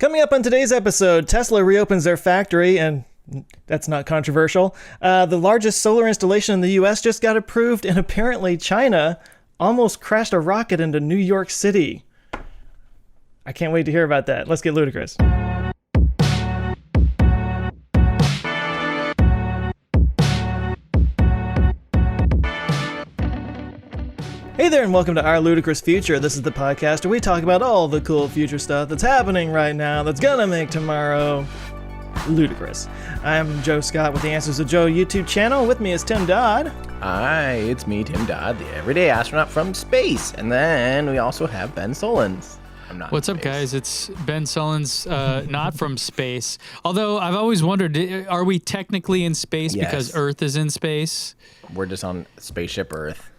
Coming up on today's episode, Tesla reopens their factory, and that's not controversial. The largest solar installation in the U.S. just got approved, and apparently China almost crashed a rocket into New York City. I can't wait to hear about that. Let's get ludicrous. Hey there, and welcome to Our Ludicrous Future. This is the podcast where we talk about all the cool future stuff that's happening right now that's gonna make tomorrow ludicrous. I'm Joe Scott with the Answers to Joe YouTube channel. With me is Tim Dodd. Hi, it's me, Tim Dodd, the everyday astronaut from space. And then we also have Ben Solons. What's up, guys? It's Ben Sullins, not from space. Although I've always wondered, are we technically in space because Earth is in space? We're just on spaceship Earth.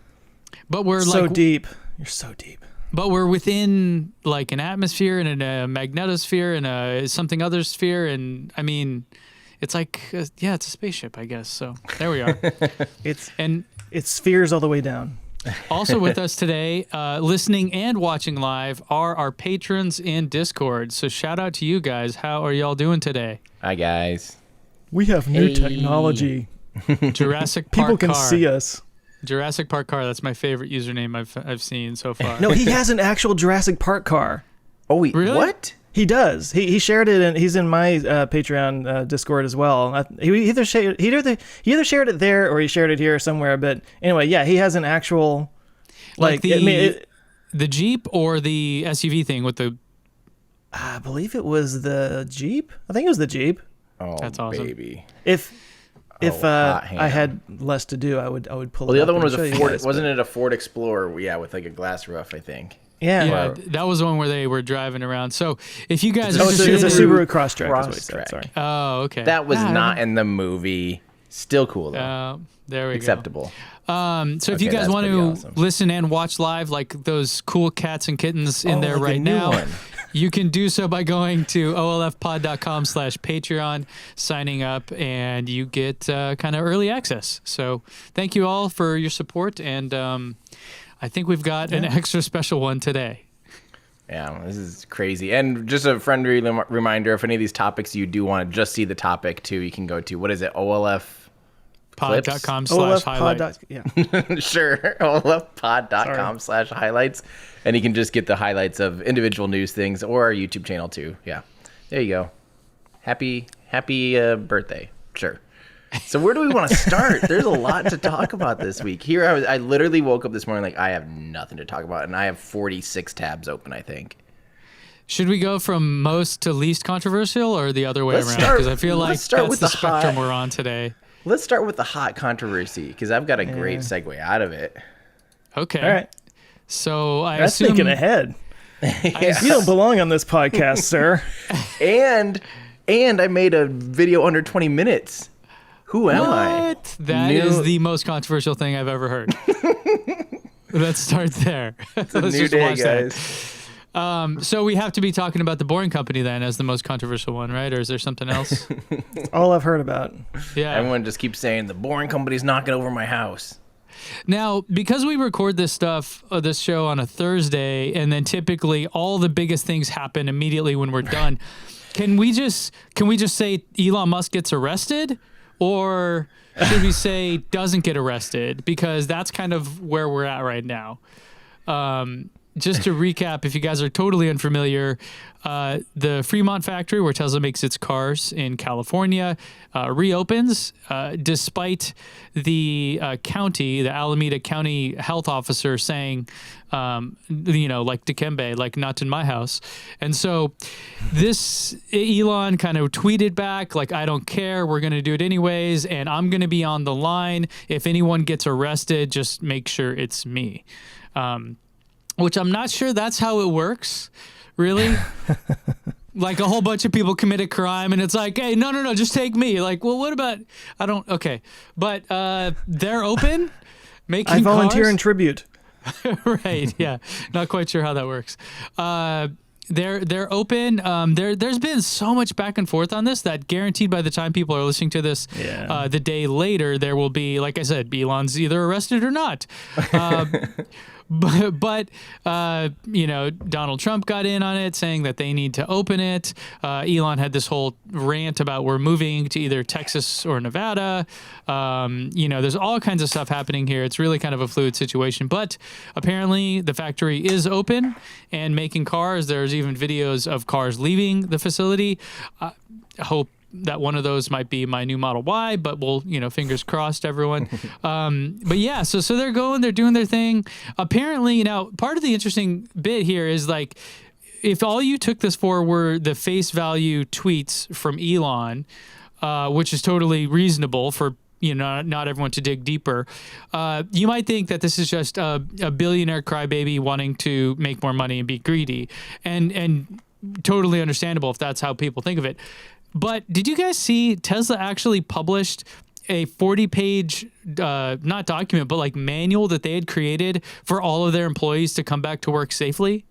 But we're so deep. You're so deep. But we're within like an atmosphere and a magnetosphere and a something other sphere. And I mean, it's like, it's a spaceship, I guess. So there we are. It's spheres all the way down. Also with us today, listening and watching live, are our patrons in Discord. So shout out to you guys. How are y'all doing today? Hi, guys. We have new technology. Jurassic Park People can car. see us. Jurassic Park car. That's my favorite username I've seen so far. No, he has an actual Jurassic Park car. Oh, wait, really? What? He does. He shared it, and he's in my Patreon Discord as well. He either shared it there or he shared it here somewhere. But anyway, yeah, he has an actual the Jeep or the SUV thing with the. I believe it was the Jeep. I think it was the Jeep. Oh, that's awesome. Baby. If I had less to do, I would pull. Well, it the up other one was and a show you Ford. guys, Wasn't it a Ford Explorer? Yeah, with like a glass roof, I think. Yeah, that was the one where they were driving around. So if you guys it's a Subaru Crosstrek. Sorry. Oh, okay. That was not in the movie. Still cool though. There we Acceptable. go. So if you guys want to listen and watch live, like those cool cats and kittens in there right now, you can do so by going to olfpod.com/Patreon, signing up, and you get kind of early access. So thank you all for your support, and I think we've got an extra special one today. Yeah, this is crazy. And just a friendly reminder, if any of these topics you do want to just see the topic too, you can go to, what is it, olfpod.com/highlights. Yeah. Sure, olfpod.com/highlights. And you can just get the highlights of individual news things or our YouTube channel too. Yeah, there you go. Happy birthday. Sure. So where do we want to start? There's a lot to talk about this week. Here I literally woke up this morning like I have nothing to talk about, and I have 46 tabs open, I think. Should we go from most to least controversial or the other way around? Because I feel like that's the spectrum we're on today. Let's start with the hot controversy, because I've got a great segue out of it. Okay. All right. So That's thinking ahead. You don't belong on this podcast, sir. And I made a video under 20 minutes. Who am I? That is the most controversial thing I've ever heard. Let's start there. It's a new day, guys. So we have to be talking about the Boring Company then as the most controversial one, right? Or is there something else? All I've heard about. Yeah. Everyone just keeps saying the Boring Company's knocking over my house. Now, because we record this show on a Thursday, and then typically all the biggest things happen immediately when we're done, can we just say Elon Musk gets arrested? Or should we say doesn't get arrested? Because that's kind of where we're at right now. Just to recap, if you guys are totally unfamiliar, the Fremont factory where Tesla makes its cars in California reopens despite the Alameda County health officer saying, like Dikembe, like not in my house. And so this Elon kind of tweeted back, like, I don't care. We're going to do it anyways. And I'm going to be on the line. If anyone gets arrested, just make sure it's me. Which I'm not sure that's how it works, really. Like a whole bunch of people commit a crime and it's like, hey, no, just take me. Like, well, what about, okay. But they're open, making I volunteer cars. in tribute. Right, yeah. Not quite sure how that works. They're open. There's been so much back and forth on this that guaranteed by the time people are listening to this, the day later, there will be, like I said, Elon's either arrested or not. but Donald Trump got in on it, saying that they need to open it. Elon had this whole rant about we're moving to either Texas or Nevada. There's all kinds of stuff happening here. It's really kind of a fluid situation. But apparently the factory is open and making cars. There's even videos of cars leaving the facility. I hope that one of those might be my new Model Y, but we'll, fingers crossed, everyone. But yeah, so they're doing their thing. Apparently, now, part of the interesting bit here is like, if all you took this for were the face value tweets from Elon, which is totally reasonable for, not everyone to dig deeper, you might think that this is just a billionaire crybaby wanting to make more money and be greedy. And totally understandable if that's how people think of it. But did you guys see Tesla actually published a 40-page, not document, but like manual that they had created for all of their employees to come back to work safely?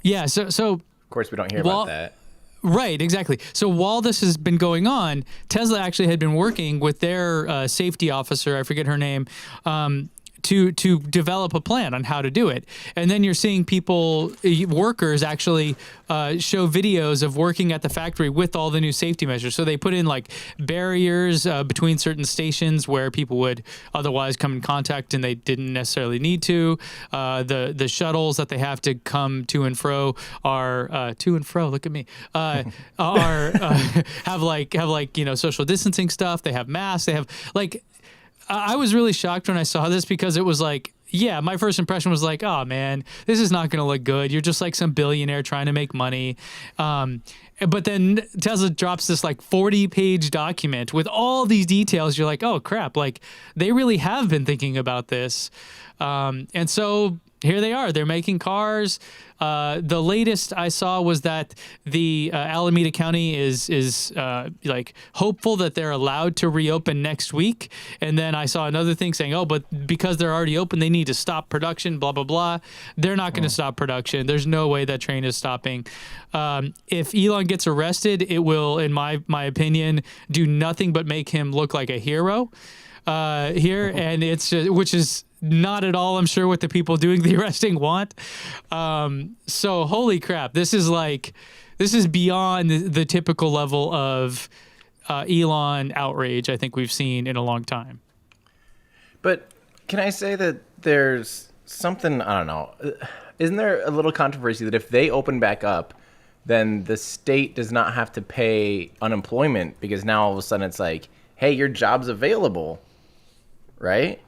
Yeah, so of course we don't hear about that. Right, exactly. So while this has been going on, Tesla actually had been working with their safety officer, I forget her name, to develop a plan on how to do it. And then you're seeing workers actually show videos of working at the factory with all the new safety measures. So they put in like barriers between certain stations where people would otherwise come in contact and they didn't necessarily need to. The shuttles that they have to come to and fro are to and fro. Look at me. Have social distancing stuff. They have masks. They have like. I was really shocked when I saw this because it was like, yeah, my first impression was like, oh man, this is not going to look good. You're just like some billionaire trying to make money. But then Tesla drops this like 40-page document with all these details. You're like, oh crap, like they really have been thinking about this. And so here they are. They're making cars. The latest I saw was that the Alameda County is like hopeful that they're allowed to reopen next week. And then I saw another thing saying, oh, but because they're already open, they need to stop production, blah, blah, blah. They're not going to stop production. There's no way that train is stopping. If Elon gets arrested, it will, in my opinion, do nothing but make him look like a hero here. And it's just, which is not at all, I'm sure, what the people doing the arresting want. So holy crap, this is beyond the typical level of Elon outrage I think we've seen in a long time. But can I say that there's something, I don't know, isn't there a little controversy that if they open back up, then the state does not have to pay unemployment because now all of a sudden it's like, hey, your job's available, right?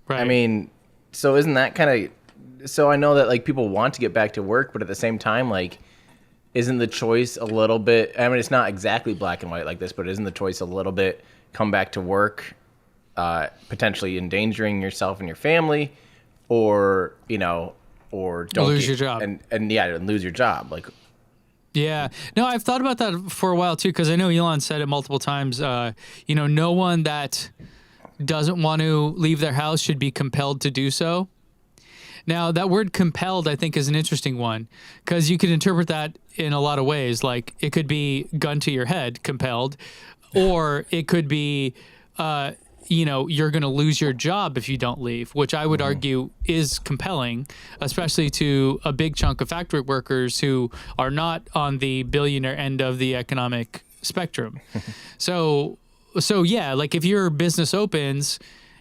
Right. I mean, so isn't that kind of, so I know that like people want to get back to work, but at the same time, like, isn't the choice a little bit, I mean, it's not exactly black and white like this, but isn't the choice a little bit come back to work, potentially endangering yourself and your family, or, or don't lose your job. And lose your job. Like, yeah. No, I've thought about that for a while too, because I know Elon said it multiple times. No one that doesn't want to leave their house should be compelled to do so. Now, that word compelled, I think, is an interesting one because you can interpret that in a lot of ways. Like it could be gun to your head, compelled, or it could be, you're going to lose your job if you don't leave, which I would argue is compelling, especially to a big chunk of factory workers who are not on the billionaire end of the economic spectrum. So yeah, like if your business opens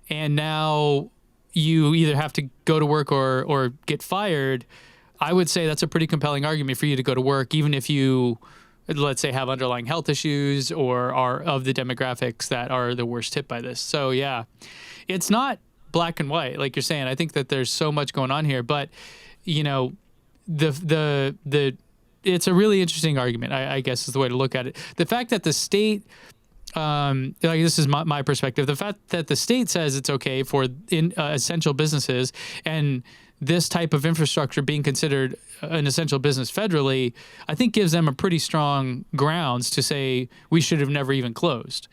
and now you either have to go to work or get fired, I would say that's a pretty compelling argument for you to go to work, even if you, let's say, have underlying health issues or are of the demographics that are the worst hit by this. So yeah, it's not black and white, like you're saying. I think that there's so much going on here, but it's a really interesting argument, I guess is the way to look at it. The fact that the state, this is my perspective. The fact that the state says it's okay for essential businesses and this type of infrastructure being considered an essential business federally, I think gives them a pretty strong grounds to say we should have never even closed.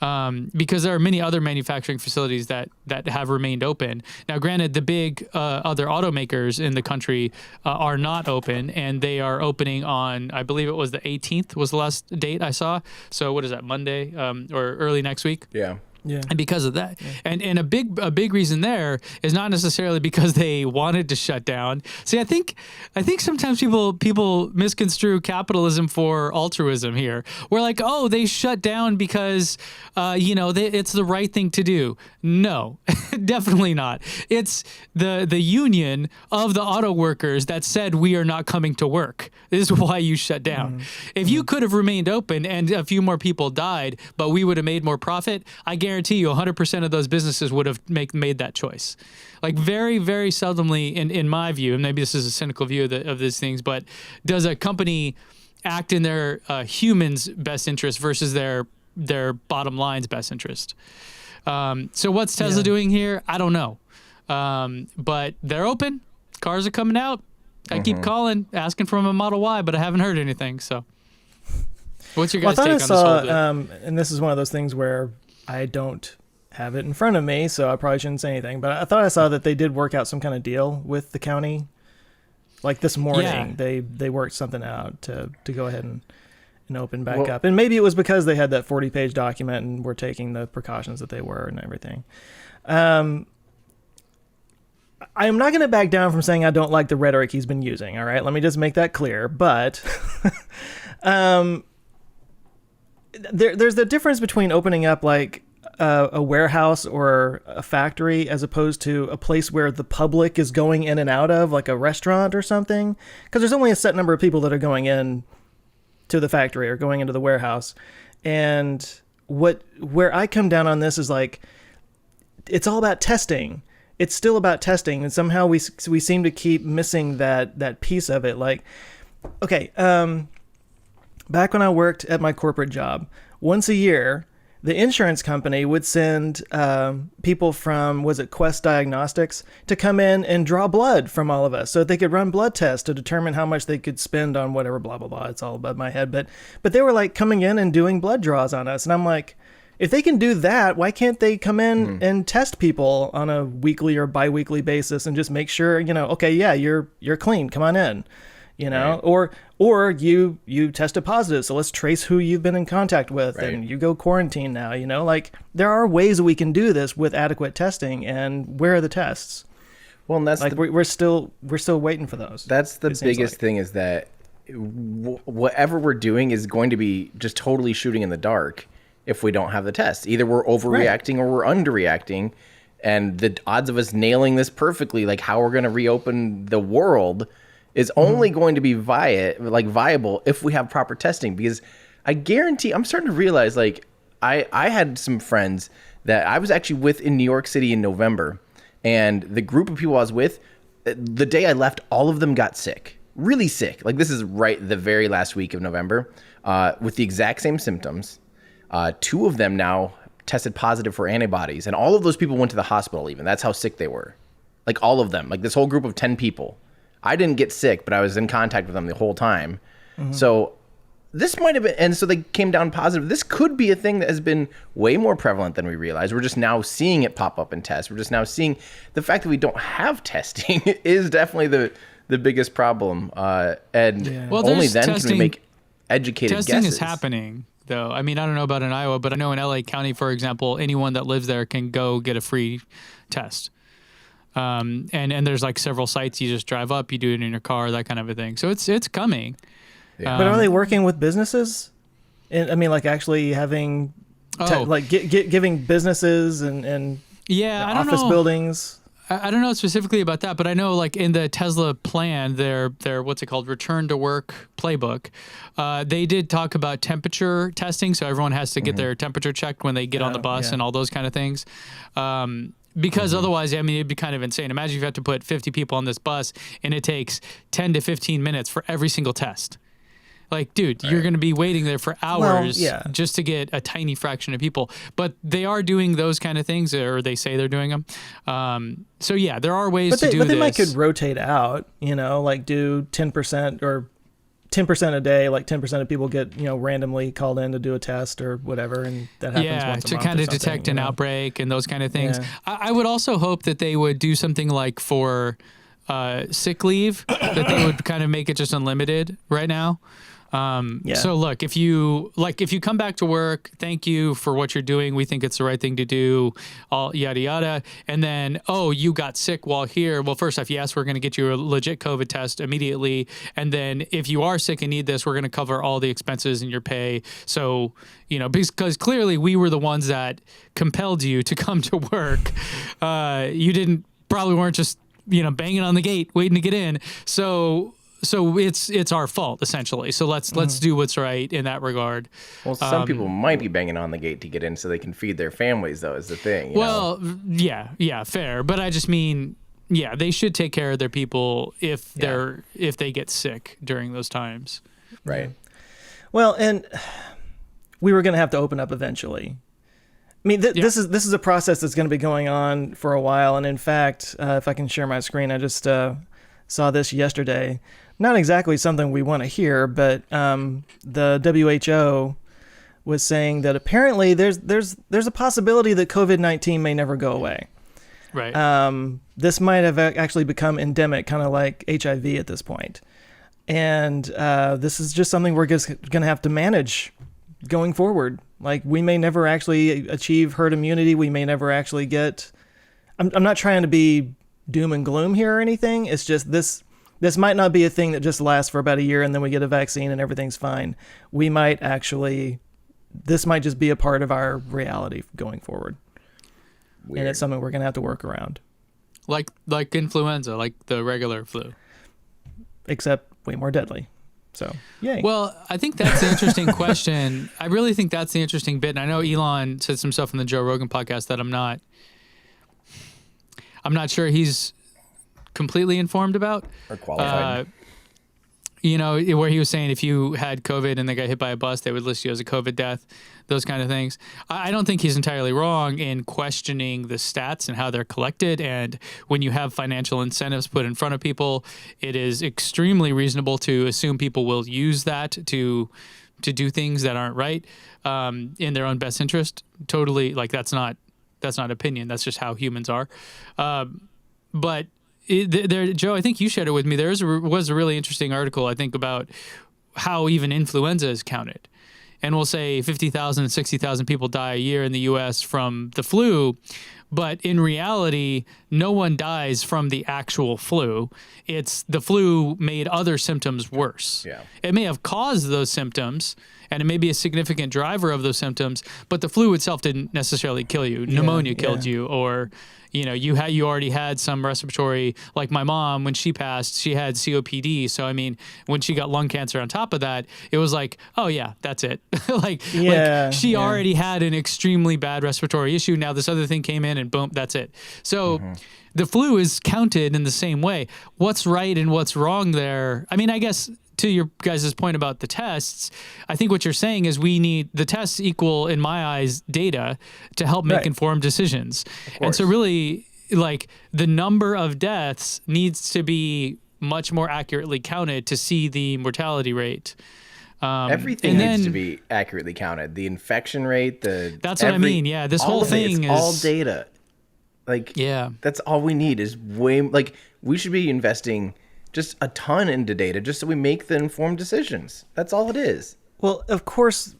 Because there are many other manufacturing facilities that have remained open. Now, granted, the big other automakers in the country are not open, and they are opening on, I believe it was the 18th was the last date I saw. So what is that, Monday or early next week? Yeah. Yeah. And because of that, and a big reason there is not necessarily because they wanted to shut down. See, I think sometimes people misconstrue capitalism for altruism here. We're like, oh, they shut down because it's the right thing to do. No, definitely not. It's the union of the auto workers that said we are not coming to work. This is why you shut down. If you could have remained open and a few more people died, but we would have made more profit, I guarantee you 100% of those businesses would have made that choice. Like very, very seldomly, in my view, and maybe this is a cynical view of these things, but does a company act in their humans' best interest versus their bottom line's best interest? So what's Tesla doing here? I don't know. But they're open. Cars are coming out. I keep calling, asking for a Model Y, but I haven't heard anything. So what's your guys' take on this whole bit? And this is one of those things where I don't have it in front of me, so I probably shouldn't say anything. But I thought I saw that they did work out some kind of deal with the county. Like this morning, they worked something out to go ahead and open back up. And maybe it was because they had that 40-page document and were taking the precautions that they were and everything. I am not going to back down from saying I don't like the rhetoric he's been using. All right, let me just make that clear. But there's the difference between opening up like a warehouse or a factory as opposed to a place where the public is going in and out of, like a restaurant or something. Because there's only a set number of people that are going in to the factory or going into the warehouse. And where I come down on this is like, it's all about testing. It's still about testing, and somehow we seem to keep missing that piece of it. Like, okay, back when I worked at my corporate job, once a year, the insurance company would send people from, was it Quest Diagnostics, to come in and draw blood from all of us so that they could run blood tests to determine how much they could spend on whatever, blah, blah, blah. It's all above my head. But they were like coming in and doing blood draws on us. And I'm like, if they can do that, why can't they come in and test people on a weekly or biweekly basis and just make sure, okay, yeah, you're clean, come on in, right. or you tested positive, so let's trace who you've been in contact with, right. And you go quarantine now, like there are ways that we can do this with adequate testing, and where are the tests? Well, and that's like we're still waiting for those. That's the biggest thing is that whatever we're doing is going to be just totally shooting in the dark. If we don't have the test, either we're overreacting or we're underreacting, and the odds of us nailing this perfectly, like how we're going to reopen the world, is only going to be viable if we have proper testing. Because I guarantee, I'm starting to realize, like I had some friends that I was actually with in New York City in November, and the group of people I was with, the day I left, all of them got sick, really sick. Like this is right the very last week of November, with the exact same symptoms. 2 of them now tested positive for antibodies, and all of those people went to the hospital even. That's how sick they were. Like all of them, like this whole group of 10 people. I didn't get sick, but I was in contact with them the whole time. So this might have been, and so they came down positive. This could be a thing that has been way more prevalent than we realize. We're just now seeing it pop up in tests. We're just now seeing the fact that we don't have testing is definitely the biggest problem. Only then can we make educated guesses. Testing is happening. Though, I mean, I don't know about in Iowa, but I know in LA County, for example, anyone that lives there can go get a free test. And there's like several sites. You just drive up, you do it in your car, that kind of a thing. So it's coming. Yeah. But are they working with businesses? And I mean, like actually having, giving businesses and I don't office know. buildings. I don't know specifically about that, but I know like in the Tesla plan, their what's it called, return to work playbook, they did talk about temperature testing. So everyone has to get their temperature checked when they get on the bus and all those kind of things. Because otherwise, I mean, it'd be kind of insane. Imagine if you have to put 50 people on this bus and it takes 10 to 15 minutes for every single test. Like, dude, you're going to be waiting there for hours just to get a tiny fraction of people. But they are doing those kind of things, or they say they're doing them. So, yeah, there are ways to do this. But they might could rotate out, like do 10% or 10% a day, like 10% of people get, randomly called in to do a test or whatever. And that happens once a month. To kind of detect an outbreak and those kind of things. Yeah. I would also hope that they would do something like for sick leave, that they would kind of make it just unlimited right now. So look, if you come back to work, thank you for what you're doing. We think it's the right thing to do, all yada yada. And then, oh, you got sick while here. Well, first off, yes, we're going to get you a legit COVID test immediately. And then if you are sick and need this, we're going to cover all the expenses in your pay. So, because clearly we were the ones that compelled you to come to work. You probably weren't just, banging on the gate, waiting to get in. So it's our fault essentially. So let's do what's right in that regard. Well, some people might be banging on the gate to get in so they can feed their families, though, is the thing. Yeah, fair. But I just mean, they should take care of their people if they get sick during those times. Right. Well, and we were going to have to open up eventually. I mean, this is a process that's going to be going on for a while. And in fact, if I can share my screen, I just saw this yesterday. Not exactly something we want to hear, but the WHO was saying that apparently there's a possibility that COVID-19 may never go away. Right. This might have actually become endemic, kind of like HIV at this point. And this is just something we're just going to have to manage going forward. Like, we may never actually achieve herd immunity. We may never actually get... I'm not trying to be doom and gloom here or anything. It's just this might not be a thing that just lasts for about a year and then we get a vaccine and everything's fine. This might just be a part of our reality going forward. Weird. And it's something we're going to have to work around. Like influenza, like the regular flu. Except way more deadly. So, yay. Well, I think that's the interesting question. I really think that's the interesting bit. And I know Elon said some stuff in the Joe Rogan podcast that I'm not sure he's completely informed about. Or qualified. Where he was saying if you had COVID and they got hit by a bus, they would list you as a COVID death, those kind of things. I don't think he's entirely wrong in questioning the stats and how they're collected. And when you have financial incentives put in front of people, it is extremely reasonable to assume people will use that to do things that aren't right in their own best interest. Totally, like that's not opinion. That's just how humans are. But Joe, I think you shared it with me. There was a really interesting article, I think, about how even influenza is counted. And we'll say 50,000, 60,000 people die a year in the U.S. from the flu. But in reality, no one dies from the actual flu. It's the flu made other symptoms worse. Yeah. It may have caused those symptoms, and it may be a significant driver of those symptoms, but the flu itself didn't necessarily kill you. Pneumonia killed you, or you already had some respiratory, like my mom, when she passed, she had COPD. So, I mean, when she got lung cancer on top of that, it was like, oh yeah, that's it. She already had an extremely bad respiratory issue. Now this other thing came in and boom, that's it. So the flu is counted in the same way. What's right and what's wrong there? I mean, I guess to your guys' point about the tests, I think what you're saying is we need the tests equal, in my eyes, data to help make informed decisions. And so really, like, the number of deaths needs to be much more accurately counted to see the mortality rate. Everything needs to be accurately counted. The infection rate, that's what I mean. Yeah, this whole thing is all data. That's all we need is we should be investing just a ton into data just so we make the informed decisions. That's all it is. Well, of course,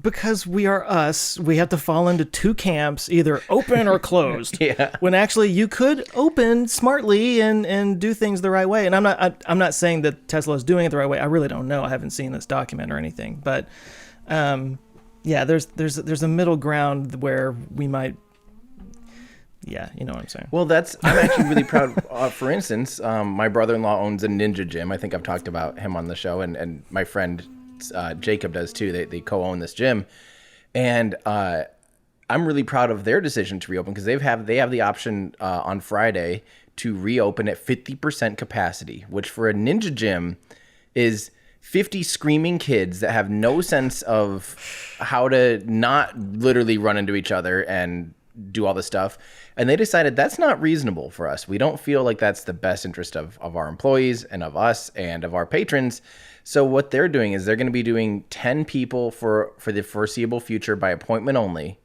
because we are us, we have to fall into two camps, either open or closed. When actually you could open smartly and do things the right way. And I'm not saying that Tesla is doing it the right way. I really don't know. I haven't seen this document or anything. But there's a middle ground where we might. Yeah, you know what I'm saying. Well, I'm actually really proud. For instance, my brother-in-law owns a Ninja Gym. I think I've talked about him on the show, and my friend Jacob does too. They co-own this gym, and I'm really proud of their decision to reopen because they have the option on Friday to reopen at 50% capacity, which for a Ninja Gym is 50 screaming kids that have no sense of how to not literally run into each other and do all this stuff. And they decided that's not reasonable for us. We don't feel like that's the best interest of our employees and of us and of our patrons. So what they're doing is they're going to be doing 10 people for the foreseeable future by appointment only,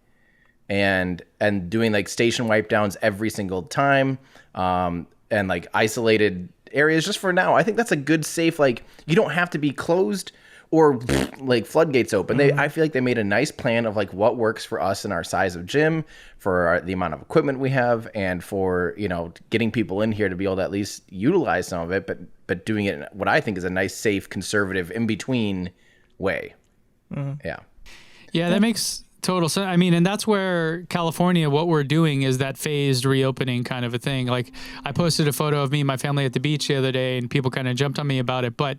and doing like station wipe downs every single time, and like isolated areas just for now. I think that's a good, safe, like, you don't have to be closed or like floodgates open. I feel like they made a nice plan of like what works for us and our size of gym, for the amount of equipment we have, and for, you know, getting people in here to be able to at least utilize some of it, but doing it in what I think is a nice, safe, conservative, in between way. Yeah. Yeah, that makes total sense. I mean, and that's where California, what we're doing is that phased reopening kind of a thing. Like, I posted a photo of me and my family at the beach the other day, and people kind of jumped on me about it. But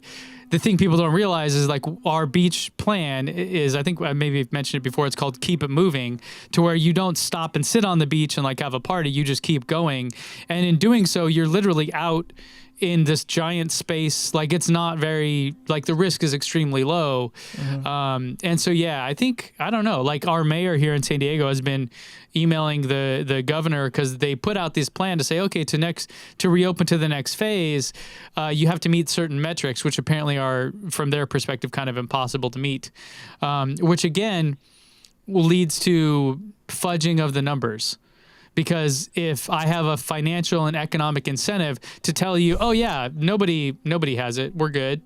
the thing people don't realize is, like, our beach plan is, I think I maybe mentioned it before, it's called Keep It Moving, to where you don't stop and sit on the beach and like have a party. You just keep going. And in doing so, you're literally out in this giant space. Like, it's not very, like, the risk is extremely low. And so, yeah, I think, I don't know, like, our mayor here in San Diego has been emailing the governor, because they put out this plan to say, okay, to reopen to the next phase, you have to meet certain metrics, which apparently are, from their perspective, kind of impossible to meet, which again leads to fudging of the numbers. Because if I have a financial and economic incentive to tell you, oh yeah, nobody has it, we're good,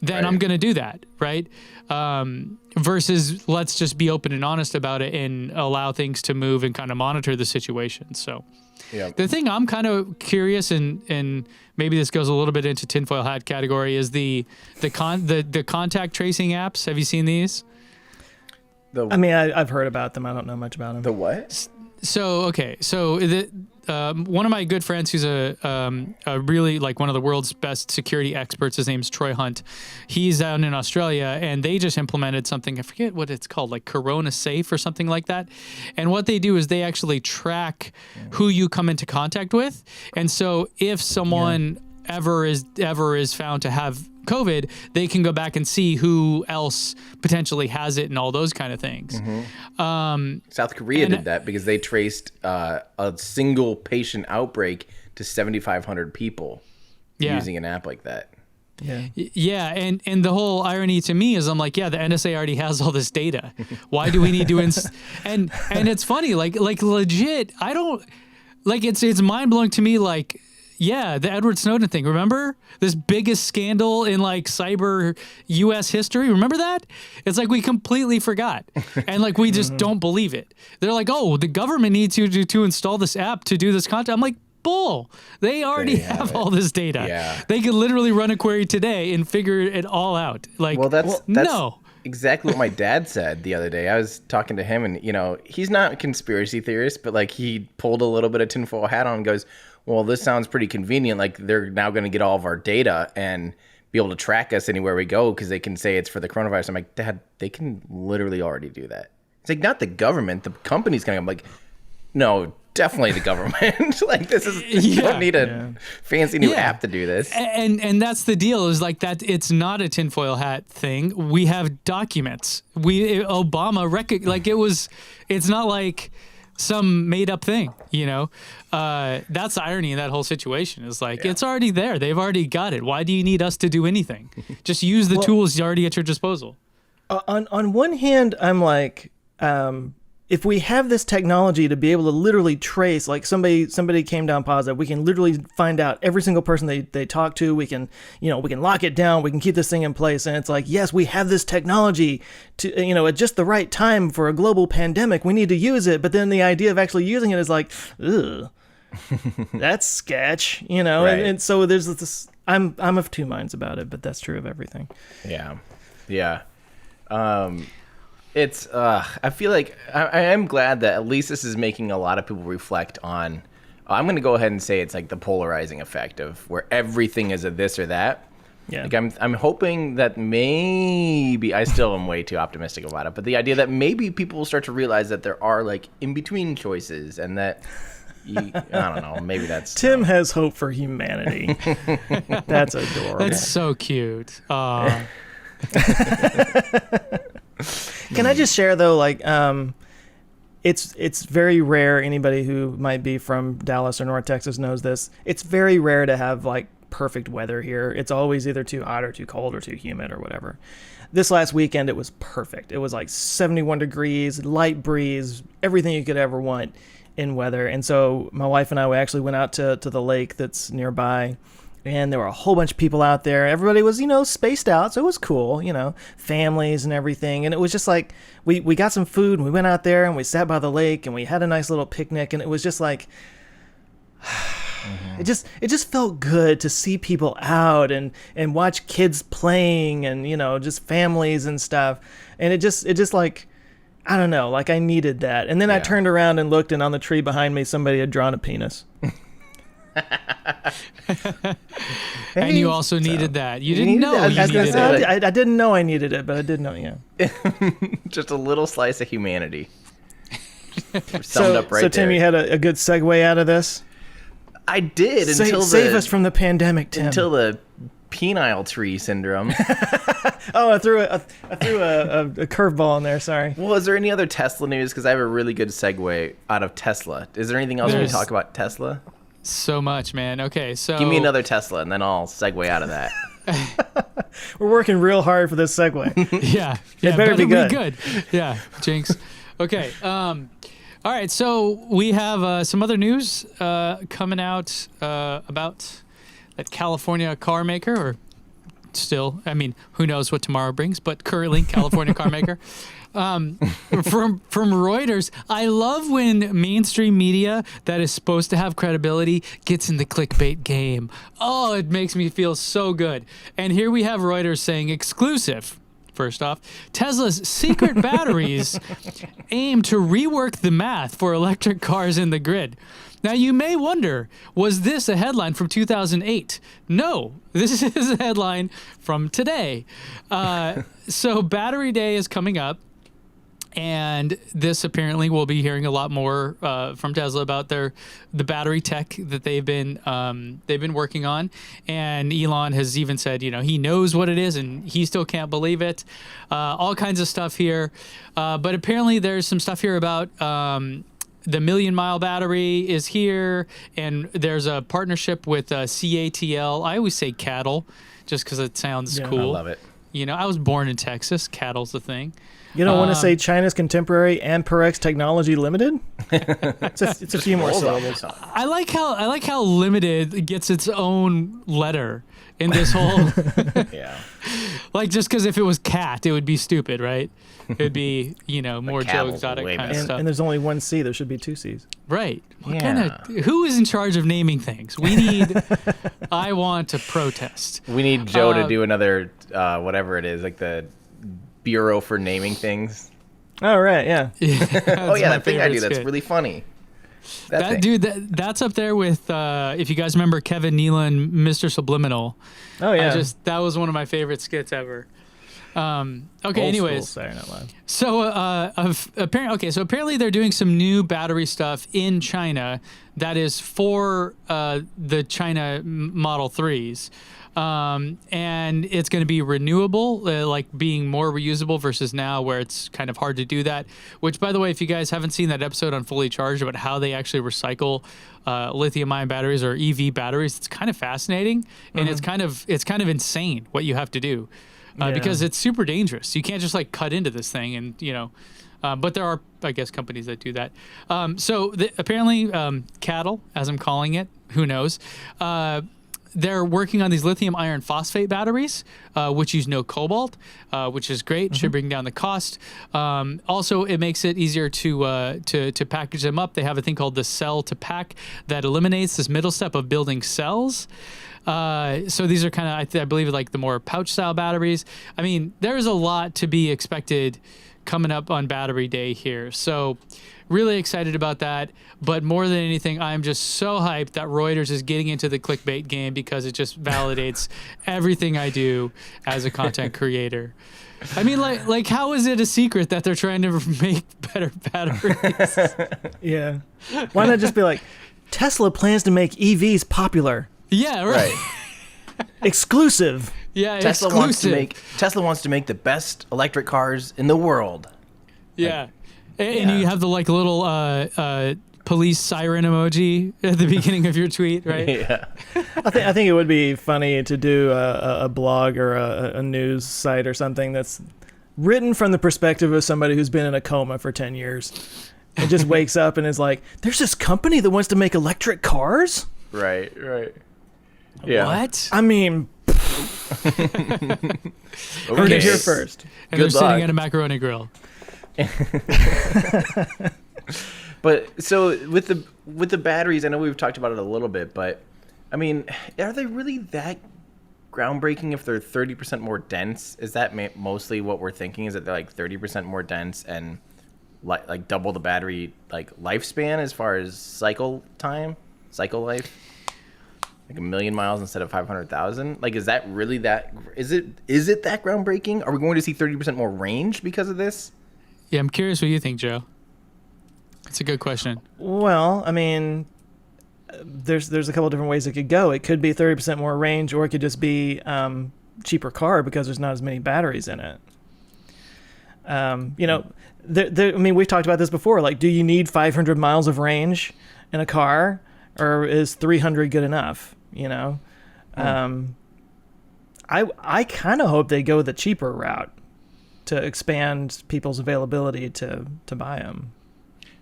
then I'm going to do that, right? Versus let's just be open and honest about it and allow things to move and kind of monitor the situation. So the thing I'm kind of curious, and maybe this goes a little bit into tinfoil hat category, is the contact tracing apps. Have you seen these? I mean, I've heard about them. I don't know much about them. The what? So, okay. So one of my good friends who's a really, like, one of the world's best security experts, his name's Troy Hunt. He's down in Australia, and they just implemented something, I forget what it's called, like Corona Safe or something like that. And what they do is they actually track who you come into contact with. And so if someone ever is found to have COVID, they can go back and see who else potentially has it and all those kind of things. South Korea did that because they traced a single patient outbreak to 7,500 people using an app like that. Yeah, and the whole irony to me is, I'm like, yeah, the NSA already has all this data. Why do we need to and it's funny, like legit, I don't, like, it's mind blowing to me, like, yeah, the Edward Snowden thing. Remember this biggest scandal in, like, cyber U.S. history? Remember that? It's like we completely forgot, and, like, we just don't believe it. They're like, oh, the government needs you to install this app to do this content. I'm like, bull. They already have all this data. Yeah. They could literally run a query today and figure it all out. Like, that's no. Exactly what my dad said the other day. I was talking to him, and, you know, he's not a conspiracy theorist, but, like, he pulled a little bit of tinfoil hat on and goes, well, this sounds pretty convenient. Like, they're now going to get all of our data and be able to track us anywhere we go because they can say it's for the coronavirus. I'm like, Dad, they can literally already do that. It's like, not the government. The company's going to, I'm like, no, definitely the government. Like, this is, you don't need a fancy new app to do this. And that's the deal, is like that it's not a tinfoil hat thing. We have documents. Obama, it's not like some made up thing, you know? That's the irony in that whole situation, is like, it's already there. They've already got it. Why do you need us to do anything? Just use the tools already at your disposal. On one hand, I'm like, if we have this technology to be able to literally trace, like, somebody came down positive, we can literally find out every single person they talk to. We can lock it down. We can keep this thing in place. And it's like, yes, we have this technology to, you know, at just the right time for a global pandemic. We need to use it. But then the idea of actually using it is like, ugh, that's sketch, you know? Right. And so there's this, I'm of two minds about it, but that's true of everything. Yeah. It's I feel like I am glad that at least this is making a lot of people reflect on, I'm going to go ahead and say it's like the polarizing effect of where everything is a this or that. Yeah. Like, I'm hoping that maybe, I still am way too optimistic about it, but the idea that maybe people will start to realize that there are, like, in-between choices, and that I don't know, maybe that's... Tim has hope for humanity. That's adorable. That's so cute. Can I just share, though, like, it's very rare, anybody who might be from Dallas or North Texas knows this, it's very rare to have, like, perfect weather here. It's always either too hot or too cold or too humid or whatever. This last weekend, it was perfect. It was like 71 degrees, light breeze, everything you could ever want in weather. And so my wife and I, we actually went out to the lake that's nearby, and there were a whole bunch of people out there. Everybody was, spaced out, so it was cool, families and everything. And it was just like, we got some food, and we went out there, and we sat by the lake, and we had a nice little picnic, and it was just like, it just felt good to see people out and watch kids playing and, just families and stuff. And it just like, I don't know, like I needed that. And then I turned around and looked, and on the tree behind me, somebody had drawn a penis. And you also needed that. You didn't know you needed it. I didn't know I needed it, but I did know, Just a little slice of humanity. Summed up right so Tim, there. you had a good segue out of this? I did Save us from the pandemic, Tim. Until the penile tree syndrome. Oh, I threw a curveball in there. Sorry. Well, is there any other Tesla news? Because I have a really good segue out of Tesla. Is there anything else we can talk about Tesla? So much, man. Okay, so Give me another Tesla, and then I'll segue out of that. We're working real hard for this segue. Yeah, It better be good. Yeah, jinx. Okay. All right. So we have some other news coming out about that California car maker, or still, I mean, who knows what tomorrow brings, but currently California car maker. From Reuters. I love when mainstream media that is supposed to have credibility gets in the clickbait game. Oh, it makes me feel so good. And here we have Reuters saying exclusive. First off, Tesla's secret batteries aim to rework the math for electric cars in the grid. Now, you may wonder, was this a headline from 2008? No, this is a headline from today. So Battery Day is coming up. And this apparently we'll be hearing a lot more from Tesla about the battery tech that they've been working on. And Elon has even said, he knows what it is and he still can't believe it. All kinds of stuff here. But apparently there's some stuff here about the million-mile battery is here. And there's a partnership with CATL. I always say cattle just because it sounds cool. I love it. I was born in Texas. Cattle's the thing. You don't want to say China's contemporary Amperex Technology Limited? It's a few more syllables. I like how Limited gets its own letter in this whole. Yeah. Like just because if it was cat, it would be stupid, right? It'd be more cattle's joke exotic way kind better. of stuff. And there's only one C. There should be two C's. Right. Yeah. Who is in charge of naming things? I want to protest. We need Joe to do another whatever it is, like the Bureau for naming things. Oh, right, yeah. That thing I do that's really funny. That's up there with if you guys remember Kevin Nealon, Mr. Subliminal. Oh yeah, that was one of my favorite skits ever. Anyways, Saturday Night Live. So apparently they're doing some new battery stuff in China that is for the China Model 3s. And it's going to be renewable, like being more reusable versus now where it's kind of hard to do that, which by the way, if you guys haven't seen that episode on Fully Charged about how they actually recycle lithium ion batteries or EV batteries, it's kind of fascinating. And it's kind of insane what you have to do because it's super dangerous. You can't just like cut into this thing and, but there are, I guess, companies that do that. Apparently cattle, as I'm calling it, who knows, they're working on these lithium iron phosphate batteries, which use no cobalt, which is great. Should bring down the cost. Also, it makes it easier to package them up. They have a thing called the cell to pack that eliminates this middle step of building cells. So these are kind of, I believe, like the more pouch style batteries. I mean, there's a lot to be expected coming up on Battery Day here. So really excited about that. But more than anything, I'm just so hyped that Reuters is getting into the clickbait game because it just validates everything I do as a content creator. I mean, like, how is it a secret that they're trying to make better batteries? Yeah. Why not just be like, Tesla plans to make EVs popular. Yeah, right. Exclusive. Yeah, Tesla exclusive. Tesla wants to make the best electric cars in the world. Yeah. And you have the like little police siren emoji at the beginning of your tweet, right? Yeah. I think it would be funny to do a blog or a news site or something that's written from the perspective of somebody who's been in a coma for 10 years and just wakes up and is like, there's this company that wants to make electric cars? Right. Yeah. What? I mean, heard it here first. And they're Good sitting luck. at a macaroni grill. But so with the batteries, I know we've talked about it a little bit, but I mean, are they really that groundbreaking if they're 30% more dense? Is that mostly what we're thinking? Is that they're like 30% more dense and like double the battery like lifespan as far as cycle life? Like 1,000,000 miles instead of 500,000? Like, is that really that? Is it that groundbreaking? Are we going to see 30% more range because of this? Yeah, I'm curious what you think, Joe. It's a good question. Well, I mean, there's a couple different ways it could go. It could be 30% more range, or it could just be cheaper car because there's not as many batteries in it. You know, I mean, we've talked about this before. Like, do you need 500 miles of range in a car, or is 300 good enough? You know, I kind of hope they go the cheaper route to expand people's availability to buy them.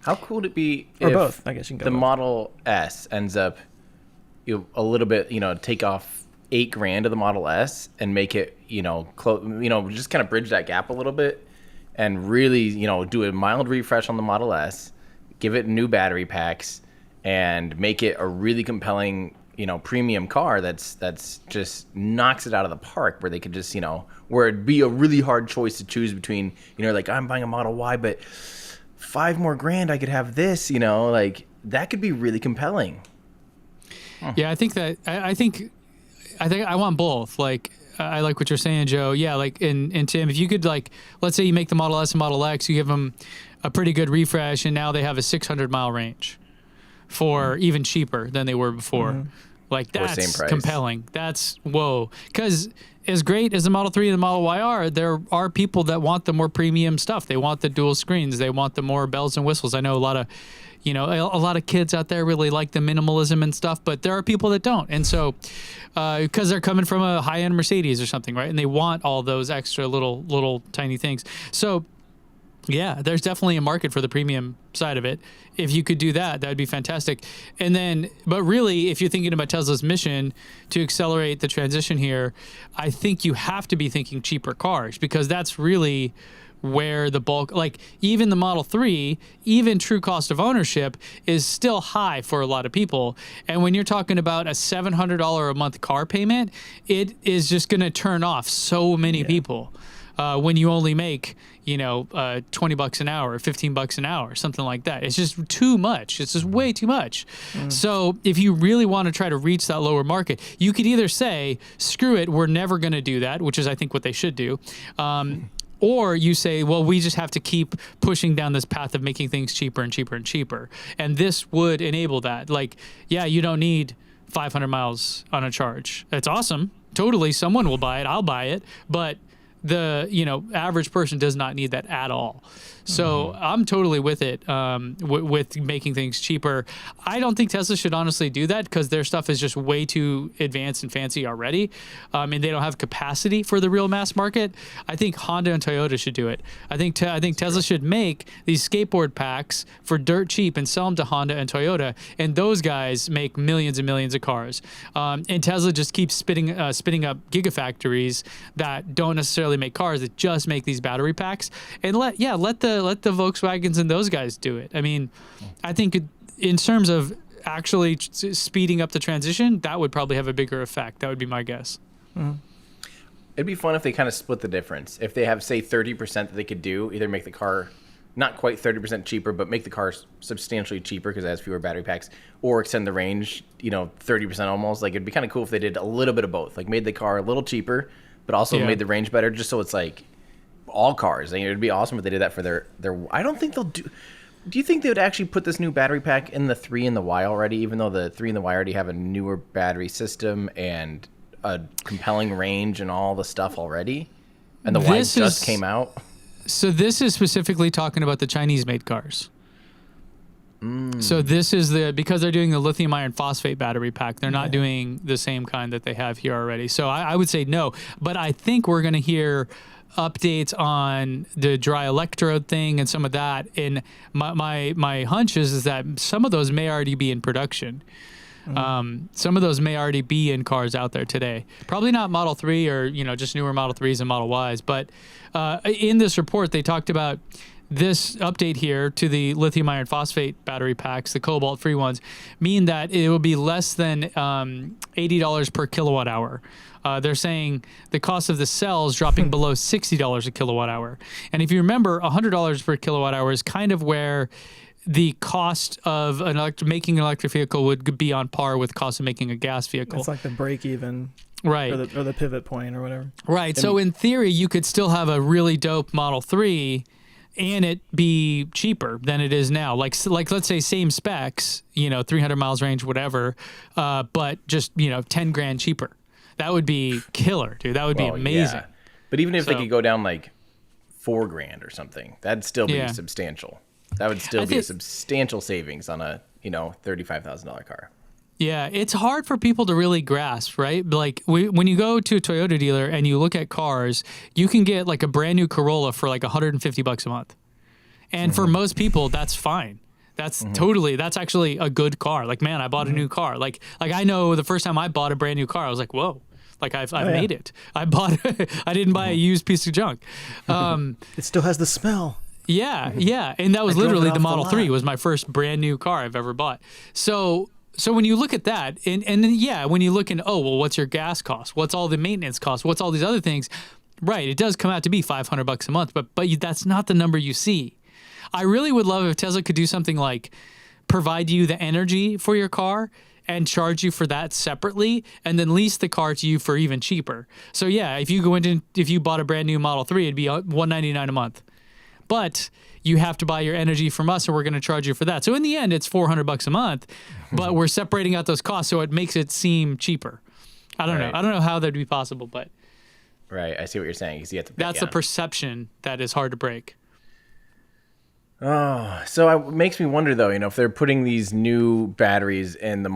How cool would it be Or if both, I guess you can go the both. Model S ends up a little bit, take off $8,000 of the Model S and make it, just kind of bridge that gap a little bit and really, do a mild refresh on the Model S, give it new battery packs, and make it a really compelling, premium car that's just knocks it out of the park, where they could just, where it'd be a really hard choice to choose between, like, I'm buying a Model Y, but $5,000 more I could have this, like that could be really compelling. Yeah, I think I want both. Like, I like what you're saying, Joe. Yeah, like, and Tim, if you could, like, let's say you make the Model S and Model X, you give them a pretty good refresh, and now they have a 600-mile range for even cheaper than they were before. Like, Or same that's price. compelling. That's whoa. Because as great as the Model 3 and the Model Y are, there are people that want the more premium stuff. They want the dual screens. They want the more bells and whistles. I know a lot of kids out there really like the minimalism and stuff, but there are people that don't. And so, because they're coming from a high-end Mercedes or something, right? And they want all those extra little tiny things. So, yeah, there's definitely a market for the premium side of it. If you could do that, that'd be fantastic. And then, but really, if you're thinking about Tesla's mission to accelerate the transition here, I think you have to be thinking cheaper cars, because that's really where the bulk, like even the Model 3, even true cost of ownership is still high for a lot of people. And when you're talking about a $700 a month car payment, it is just going to turn off so many people. When you only make, $20 an hour, $15 an hour, something like that. It's just too much. It's just way too much. So if you really want to try to reach that lower market, you could either say, screw it, we're never going to do that, which is, I think, what they should do. Or you say, well, we just have to keep pushing down this path of making things cheaper and cheaper and cheaper. And this would enable that. Like, yeah, you don't need 500 miles on a charge. That's awesome. Totally. Someone will buy it. I'll buy it. But the average person does not need that at all. So I'm totally with it, with making things cheaper. I don't think Tesla should honestly do that, because their stuff is just way too advanced and fancy already, and they don't have capacity for the real mass market. I think Honda and Toyota should do it. I think Tesla should make these skateboard packs for dirt cheap and sell them to Honda and Toyota, and those guys make millions and millions of cars. And Tesla just keeps spinning up gigafactories that don't necessarily make cars, that just make these battery packs, and let the Volkswagens and those guys do it. I mean, I think in terms of actually speeding up the transition, that would probably have a bigger effect. That would be my guess. It'd be fun if they kind of split the difference. If they have, say, 30% that they could do, either make the car not quite 30% cheaper, but make the car substantially cheaper because it has fewer battery packs, or extend the range, 30% almost. Like, it'd be kind of cool if they did a little bit of both. Like, made the car a little cheaper, but also made the range better, just so it's like all cars. Like, it'd be awesome if they did that for their. I don't think they'll do. Do you think they would actually put this new battery pack in the 3 and the Y already, even though the 3 and the Y already have a newer battery system and a compelling range and all the stuff already? And the Y just came out. So this is specifically talking about the Chinese-made cars. So this is because they're doing the lithium iron phosphate battery pack, they're not doing the same kind that they have here already. So I would say no, but I think we're going to hear updates on the dry electrode thing and some of that. And my hunch is that some of those may already be in production. Some of those may already be in cars out there today. Probably not Model 3 or, just newer Model 3s and Model Ys. But in this report, they talked about this update here to the lithium iron phosphate battery packs, the cobalt-free ones, mean that it will be less than $80 per kilowatt hour. They're saying the cost of the cells dropping below $60 a kilowatt hour. And if you remember, $100 per kilowatt hour is kind of where the cost of making an electric vehicle would be on par with cost of making a gas vehicle. It's like the break even. Right. Or the pivot point or whatever. Right. So in theory, you could still have a really dope Model 3 and it be cheaper than it is now. Like let's say same specs, 300 miles range, whatever, but just, 10 grand cheaper. That would be killer, dude. That would be amazing. Yeah. But even if they could go down like $4 grand or something, that'd still be substantial. That would still be a substantial savings on a, $35,000 car. Yeah, it's hard for people to really grasp, right? Like when you go to a Toyota dealer and you look at cars, you can get like a brand new Corolla for like $150 a month. And for most people, that's fine. That's that's actually a good car. Like, man, I bought a new car. Like I know the first time I bought a brand new car, I was like, whoa, like I've made it. I didn't buy a used piece of junk. It still has the smell. Yeah. And that was literally the Model 3 was my first brand new car I've ever bought. So when you look at that, and then, when you look in, what's your gas cost? What's all the maintenance costs? What's all these other things? Right, it does come out to be $500 a month, but that's not the number you see. I really would love if Tesla could do something like provide you the energy for your car and charge you for that separately, and then lease the car to you for even cheaper. So if you bought a brand new Model 3, it'd be $199 a month. But you have to buy your energy from us, and we're going to charge you for that. So in the end, it's $400 a month, but we're separating out those costs, so it makes it seem cheaper. I don't know. I don't know how that'd be possible, but right, I see what you're saying. You have to. That's the perception that is hard to break. Oh, so it makes me wonder though. If they're putting these new batteries in the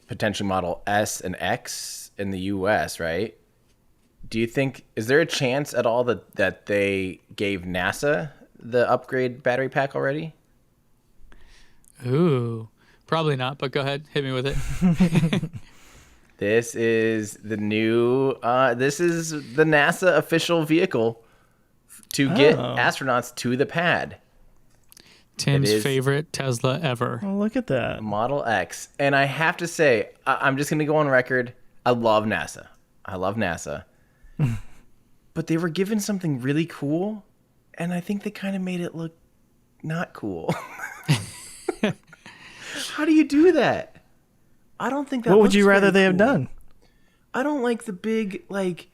potentially Model S and X in the U.S., right? Do you think, is there a chance at all that they gave NASA the upgrade battery pack already? Ooh, probably not, but go ahead. Hit me with it. This is the new, this is the NASA official vehicle to get astronauts to the pad. Tim's favorite Tesla ever. Oh, look at that. Model X. And I have to say, I'm just going to go on record. I love NASA. But they were given something really cool, and I think they kind of made it look not cool. How do you do that? I don't think that. What would you rather they have done? I don't like the big, like...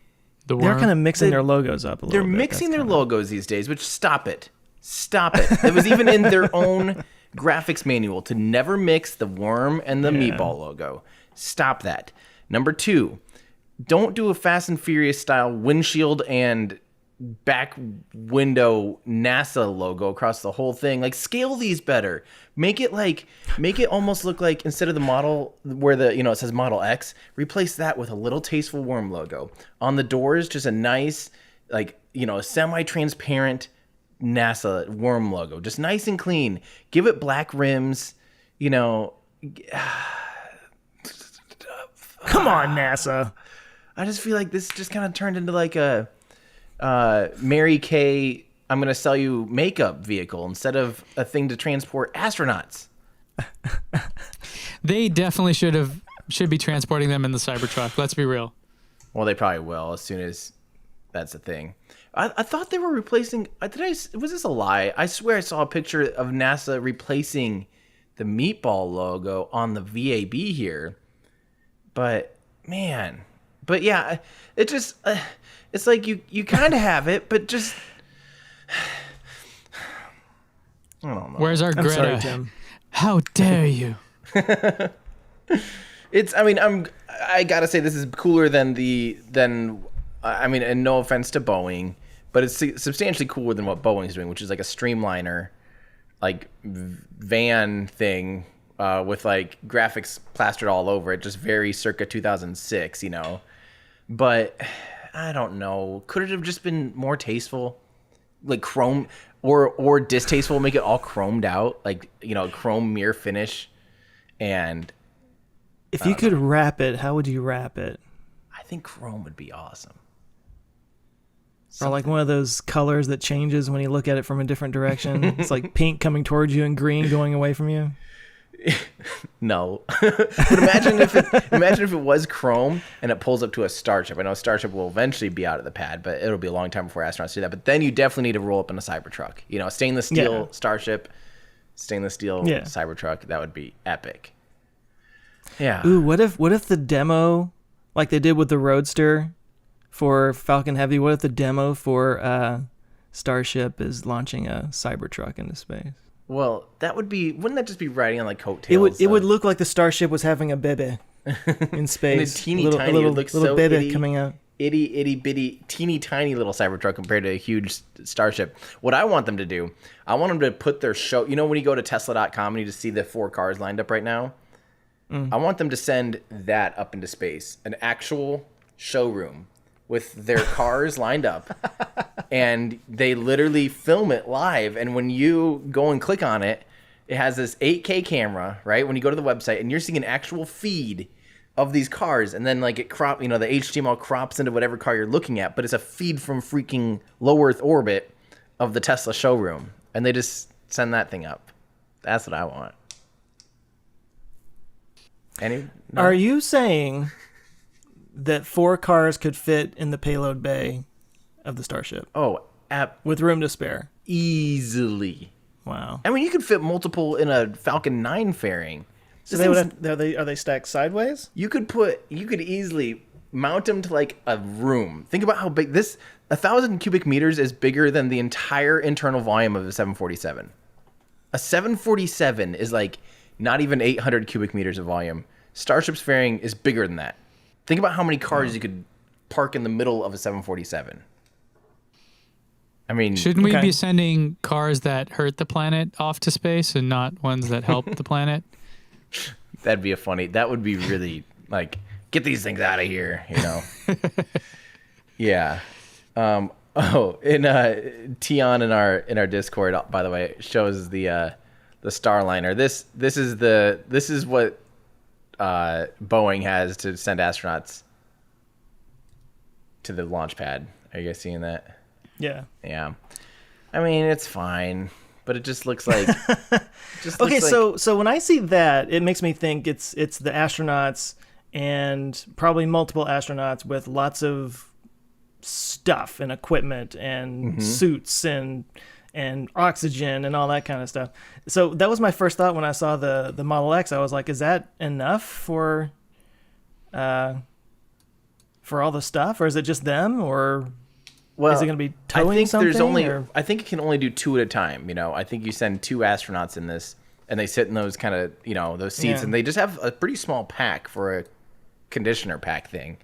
The worm. They're kind of mixing their logos up a little bit. They're mixing their logos these days, which stop it. It was even in their own graphics manual to never mix the worm and the meatball logo. Stop that. Number 2, don't do a Fast and Furious style windshield and back window NASA logo across the whole thing. Like, scale these better. Make it almost look like, instead of the model where it says Model X, replace that with a little tasteful worm logo. On the doors, just a nice, semi-transparent NASA worm logo. Just nice and clean. Give it black rims, Come on, NASA. I just feel like this just kind of turned into like a Mary Kay, I'm going to sell you makeup vehicle instead of a thing to transport astronauts. They definitely should be transporting them in the Cybertruck. Let's be real. Well, they probably will as soon as that's a thing. I thought they were replacing... was this a lie? I swear I saw a picture of NASA replacing the meatball logo on the VAB here. But, man... But yeah, it just... it's like you kind of have it, but just... I don't know. Where's our Greta? Sorry, Tim. How dare you? I gotta say this is cooler than and no offense to Boeing, but it's substantially cooler than what Boeing's doing, which is like a streamliner, like van thing, with like graphics plastered all over it, just very circa 2006, But I don't know. Could it have just been more tasteful, like chrome, or distasteful? Make it all chromed out, like chrome mirror finish, and If you could wrap it, how would you wrap it? I think chrome would be awesome. Or like one of those colors that changes when you look at it from a different direction. It's like pink coming towards you and green going away from you. No. But imagine if it was chrome and it pulls up to a Starship. I know Starship will eventually be out of the pad, but it'll be a long time before astronauts do that. But then you definitely need to roll up in a Cybertruck. You know, stainless steel Starship, stainless steel Cybertruck. That would be epic. Yeah. Ooh, what if the demo, like they did with the Roadster for Falcon Heavy, what if the demo for Starship is launching a Cybertruck into space? Well, wouldn't that just be riding on like coattails? It would look like the Starship was having a baby in space. And a tiny, it looks so baby coming out. Itty bitty, teeny tiny little Cybertruck compared to a huge Starship. What I want them to do, I want them to put their show, you know, when you go to Tesla.com and you just see the 4 cars lined up right now? I want them to send that up into space, an actual showroom with their cars lined up, and they literally film it live. And when you go and click on it, it has this 8K camera, right? When you go to the website, and you're seeing an actual feed of these cars, and then like the HTML crops into whatever car you're looking at, but it's a feed from freaking low Earth orbit of the Tesla showroom, and they just send that thing up. That's what I want. No? Are you saying that 4 cars could fit in the payload bay of the Starship? Oh, with room to spare. Easily. Wow. I mean, you could fit multiple in a Falcon 9 fairing. So are they stacked sideways? You could easily mount them to like a room. Think about how big 1,000 cubic meters is bigger than the entire internal volume of a 747. A 747 is like not even 800 cubic meters of volume. Starship's fairing is bigger than that. Think about how many cars you could park in the middle of a 747. I mean, shouldn't we be sending cars that hurt the planet off to space and not ones that help the planet? That would be really like, get these things out of here, you know? Yeah. Tion in our Discord, by the way, shows the Starliner. This is what Boeing has to send astronauts to the launch pad. Are you guys seeing that? Yeah. Yeah. I mean, it's fine, but it just looks like. So when I see that, it makes me think it's the astronauts and probably multiple astronauts with lots of stuff and equipment and suits and oxygen and all that kind of stuff. So that was my first thought when I saw the Model X. I was like, is that enough for all the stuff, or is it just them, or is it going to be towing something? I think it can only do 2 at a time. You know, I think you send 2 astronauts in this, and they sit in those kind of, you know, those seats, and they just have a pretty small pack for a conditioner pack thing.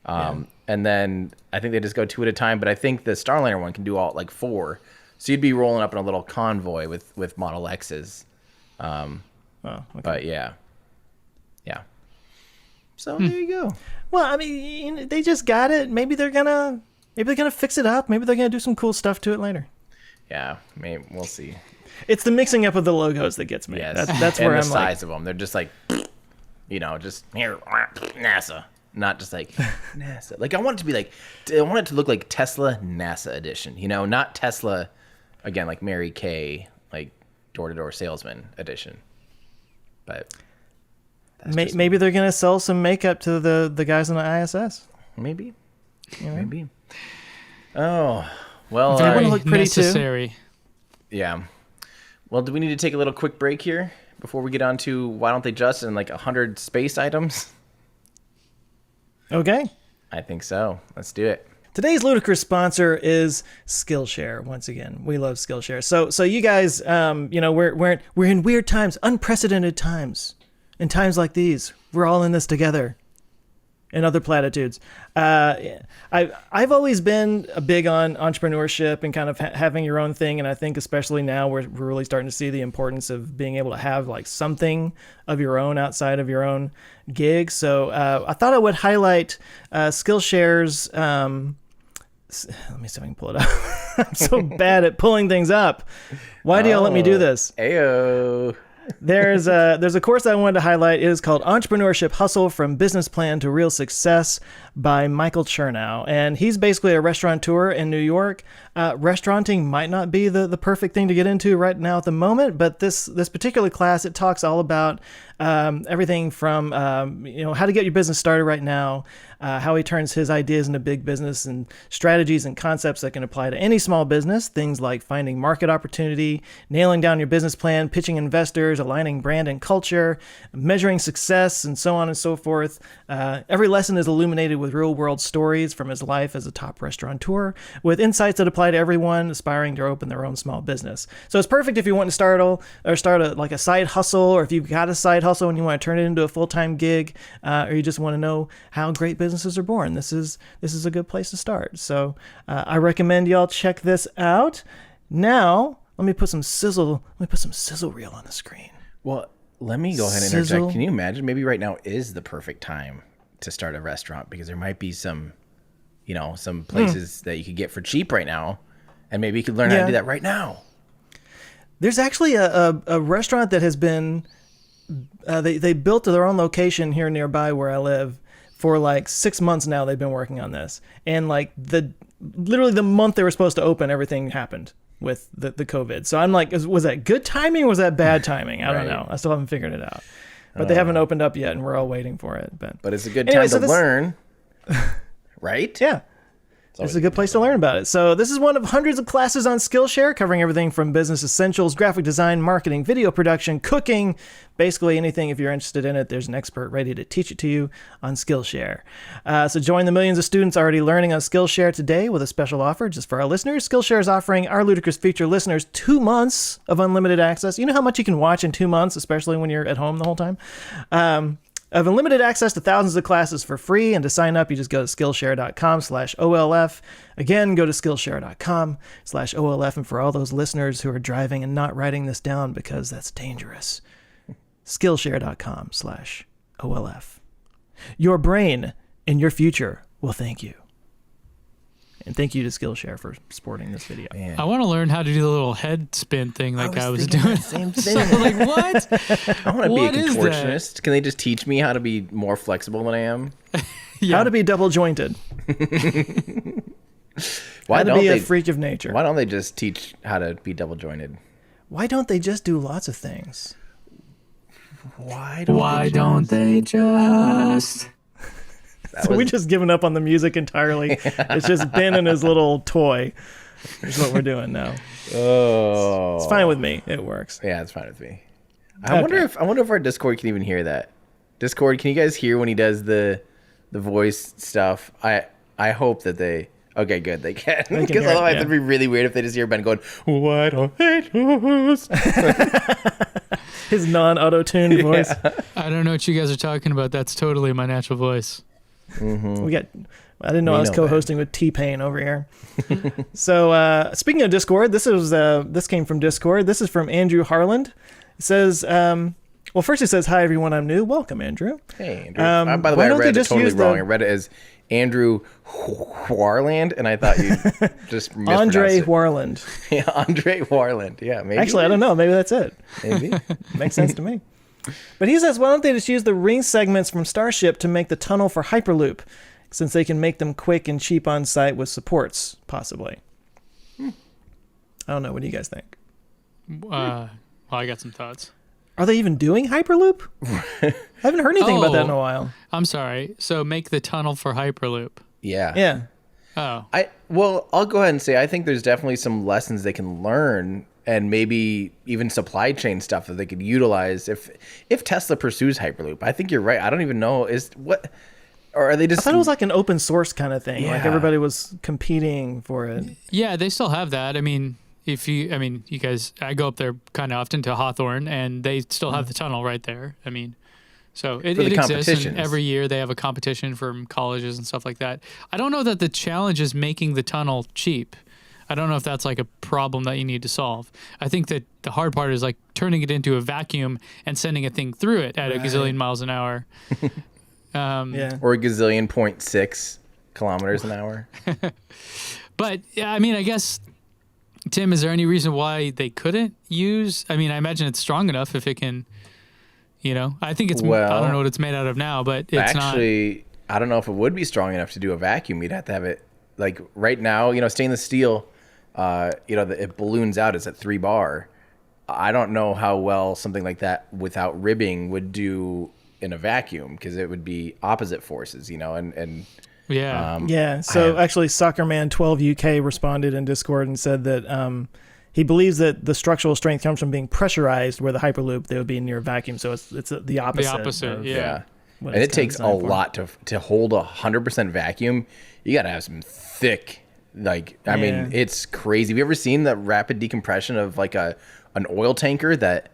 And then I think they just go 2 at a time, but I think the Starliner one can do all like 4. So you'd be rolling up in a little convoy with Model X's. But yeah. So there you go. Well, I mean, they just got it. Maybe they're gonna fix it up. Maybe they're gonna do some cool stuff to it later. Yeah, maybe we'll see. It's the mixing up of the logos that gets me. Yes. That's where and I'm the size of them. They're just like, you know, just here, NASA. Not just like NASA. Like I want it to look like Tesla NASA edition. You know, not Tesla, again, like Mary Kay, like door-to-door salesman edition. But maybe they're gonna sell some makeup to the guys on the ISS. Maybe. Maybe. Oh well. They want to look pretty necessary. too. Yeah. Well, do we need to take a little quick break here before we get on to why don't they just and like 100 space items? Okay. I think so. Let's do it. Today's ludicrous sponsor is Skillshare. Once again, we love Skillshare. So you guys, you know, we're in weird times, unprecedented times. In times like these, we're all in this together. And other platitudes. I've always been a big on entrepreneurship and kind of having your own thing, and I think especially now we're really starting to see the importance of being able to have like something of your own outside of your own gig. So I thought I would highlight Skillshare's. Let me see if I can pull it up. I'm so bad at pulling things up. Why do y'all let me do this? Ayo. There's a course I wanted to highlight. It is called Entrepreneurship Hustle from Business Plan to Real Success by Michael Chernow. And he's basically a restaurateur in New York. Restauranting might not be the perfect thing to get into right now at the moment, but this particular class, it talks all about everything from how to get your business started right now, how he turns his ideas into big business, and strategies and concepts that can apply to any small business. Things like finding market opportunity, nailing down your business plan, pitching investors, aligning brand and culture, measuring success, and so on and so forth. Every lesson is illuminated with real-world stories from his life as a top restaurateur, with insights that apply to everyone aspiring to open their own small business. So it's perfect if you want to start a side hustle, or if you've got a side hustle and you want to turn it into a full-time gig, or you just want to know how great businesses are born. This is a good place to start. So I recommend y'all check this out. Now, let me put some sizzle reel on the screen. Well, let me go ahead and interject. Can you imagine? Maybe right now is the perfect time to start a restaurant, because there might be some places that you could get for cheap right now, and maybe you could learn how to do that right now. There's actually a restaurant that has been they built their own location here nearby where I live for like 6 months now. They've been working on this, and like literally the month they were supposed to open, everything happened with the COVID. So I'm like, was that good timing or was that bad timing? I don't know. I still haven't figured it out. But they haven't opened up yet, and we're all waiting for it. But it's a good time to learn, right? Yeah. It's a good place to learn about it. So this is one of hundreds of classes on Skillshare, covering everything from business essentials, graphic design, marketing, video production, cooking, basically anything. If you're interested in it, there's an expert ready to teach it to you on Skillshare. So join the millions of students already learning on Skillshare today with a special offer just for our listeners. Skillshare is offering our Ludicrous Feature listeners 2 months of unlimited access. You know how much you can watch in 2 months, especially when you're at home the whole time? Of unlimited access to thousands of classes for free. And to sign up, you just go to Skillshare.com/OLF. Again, go to Skillshare.com/OLF. And for all those listeners who are driving and not writing this down because that's dangerous, Skillshare.com/OLF. Your brain and your future will thank you. And thank you to Skillshare for supporting this video. I want to learn how to do the little head spin thing like I was doing. Same thing. So, like, what? I want to be a contortionist. Can they just teach me how to be more flexible than I am? How to be double jointed. How to be a freak of nature. Why don't they just teach how to be double jointed? Why don't they just do lots of things? Why don't they just... So we just given up on the music entirely. It's just Ben and his little toy. That's what we're doing now. Oh, it's fine with me. It works. Yeah, it's fine with me. I wonder if our Discord can even hear that. Discord, can you guys hear when he does the voice stuff? I hope that they. Okay, good. They can. Because otherwise it'd be really weird if they just hear Ben going, "Why don't they just?" His non-auto-tuned voice. I don't know what you guys are talking about. That's totally my natural voice. Mm-hmm. I didn't know I was co-hosting with T-Pain over here. So speaking of Discord, this came from Discord. This is from Andrew Harland. It says, first it says, "Hi everyone, I'm new." Welcome, Andrew. Hey, Andrew. By the way, I read it totally wrong. I read it as Andrew Warland, and I thought you just mispronounced Andre it. Warland. Yeah, Andre Warland. Yeah, maybe. Actually, I don't know. Maybe that's it. Maybe. Makes sense to me. But he says, why don't they just use the ring segments from Starship to make the tunnel for Hyperloop, since they can make them quick and cheap on site with supports, possibly. I don't know. What do you guys think? Well, I got some thoughts. Are they even doing Hyperloop? I haven't heard anything about that in a while. I'm sorry. So make the tunnel for Hyperloop. Yeah. Yeah. Oh. I'll go ahead and say I think there's definitely some lessons they can learn, and maybe even supply chain stuff that they could utilize if Tesla pursues Hyperloop. I think you're right. I don't even know or are they just? I thought it was like an open source kind of thing. Yeah. Like everybody was competing for it. Yeah, they still have that. I mean, you guys, I go up there kind of often to Hawthorne, and they still have the tunnel right there. I mean, so it exists, and every year they have a competition from colleges and stuff like that. I don't know that the challenge is making the tunnel cheap. I don't know if that's like a problem that you need to solve. I think that the hard part is like turning it into a vacuum and sending a thing through it at a gazillion miles an hour. Or a gazillion 0.6 kilometers an hour. But yeah, I mean, I guess Tim, is there any reason why they couldn't use? I mean, I imagine it's strong enough if it can. I think it's. I don't know what it's made out of now, but it's actually, I don't know if it would be strong enough to do a vacuum. You'd have to have it like right now. Stainless steel. It balloons out. It's at 3 bar. I don't know how well something like that without ribbing would do in a vacuum because it would be opposite forces. And yeah. So actually, Soccerman12 UK responded in Discord and said that he believes that the structural strength comes from being pressurized, where the Hyperloop they would be near vacuum. So it's the opposite. The opposite, yeah. And it takes a lot to hold 100% vacuum. You got to have some thick, I mean, it's crazy. Have you ever seen the rapid decompression of like an oil tanker that,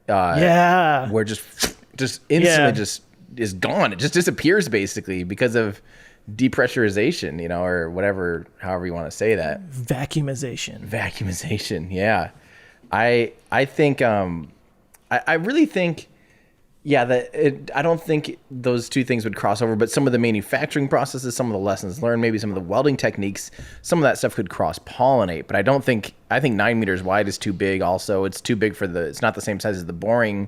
where just instantly just is gone. It just disappears basically because of depressurization, or whatever, however you want to say that. Vacuumization. Yeah. I think, I really think, I don't think those two things would cross over, but some of the manufacturing processes, some of the lessons learned, maybe some of the welding techniques, some of that stuff could cross-pollinate. But I think 9 meters wide is too big also. It's too big it's not the same size as the boring,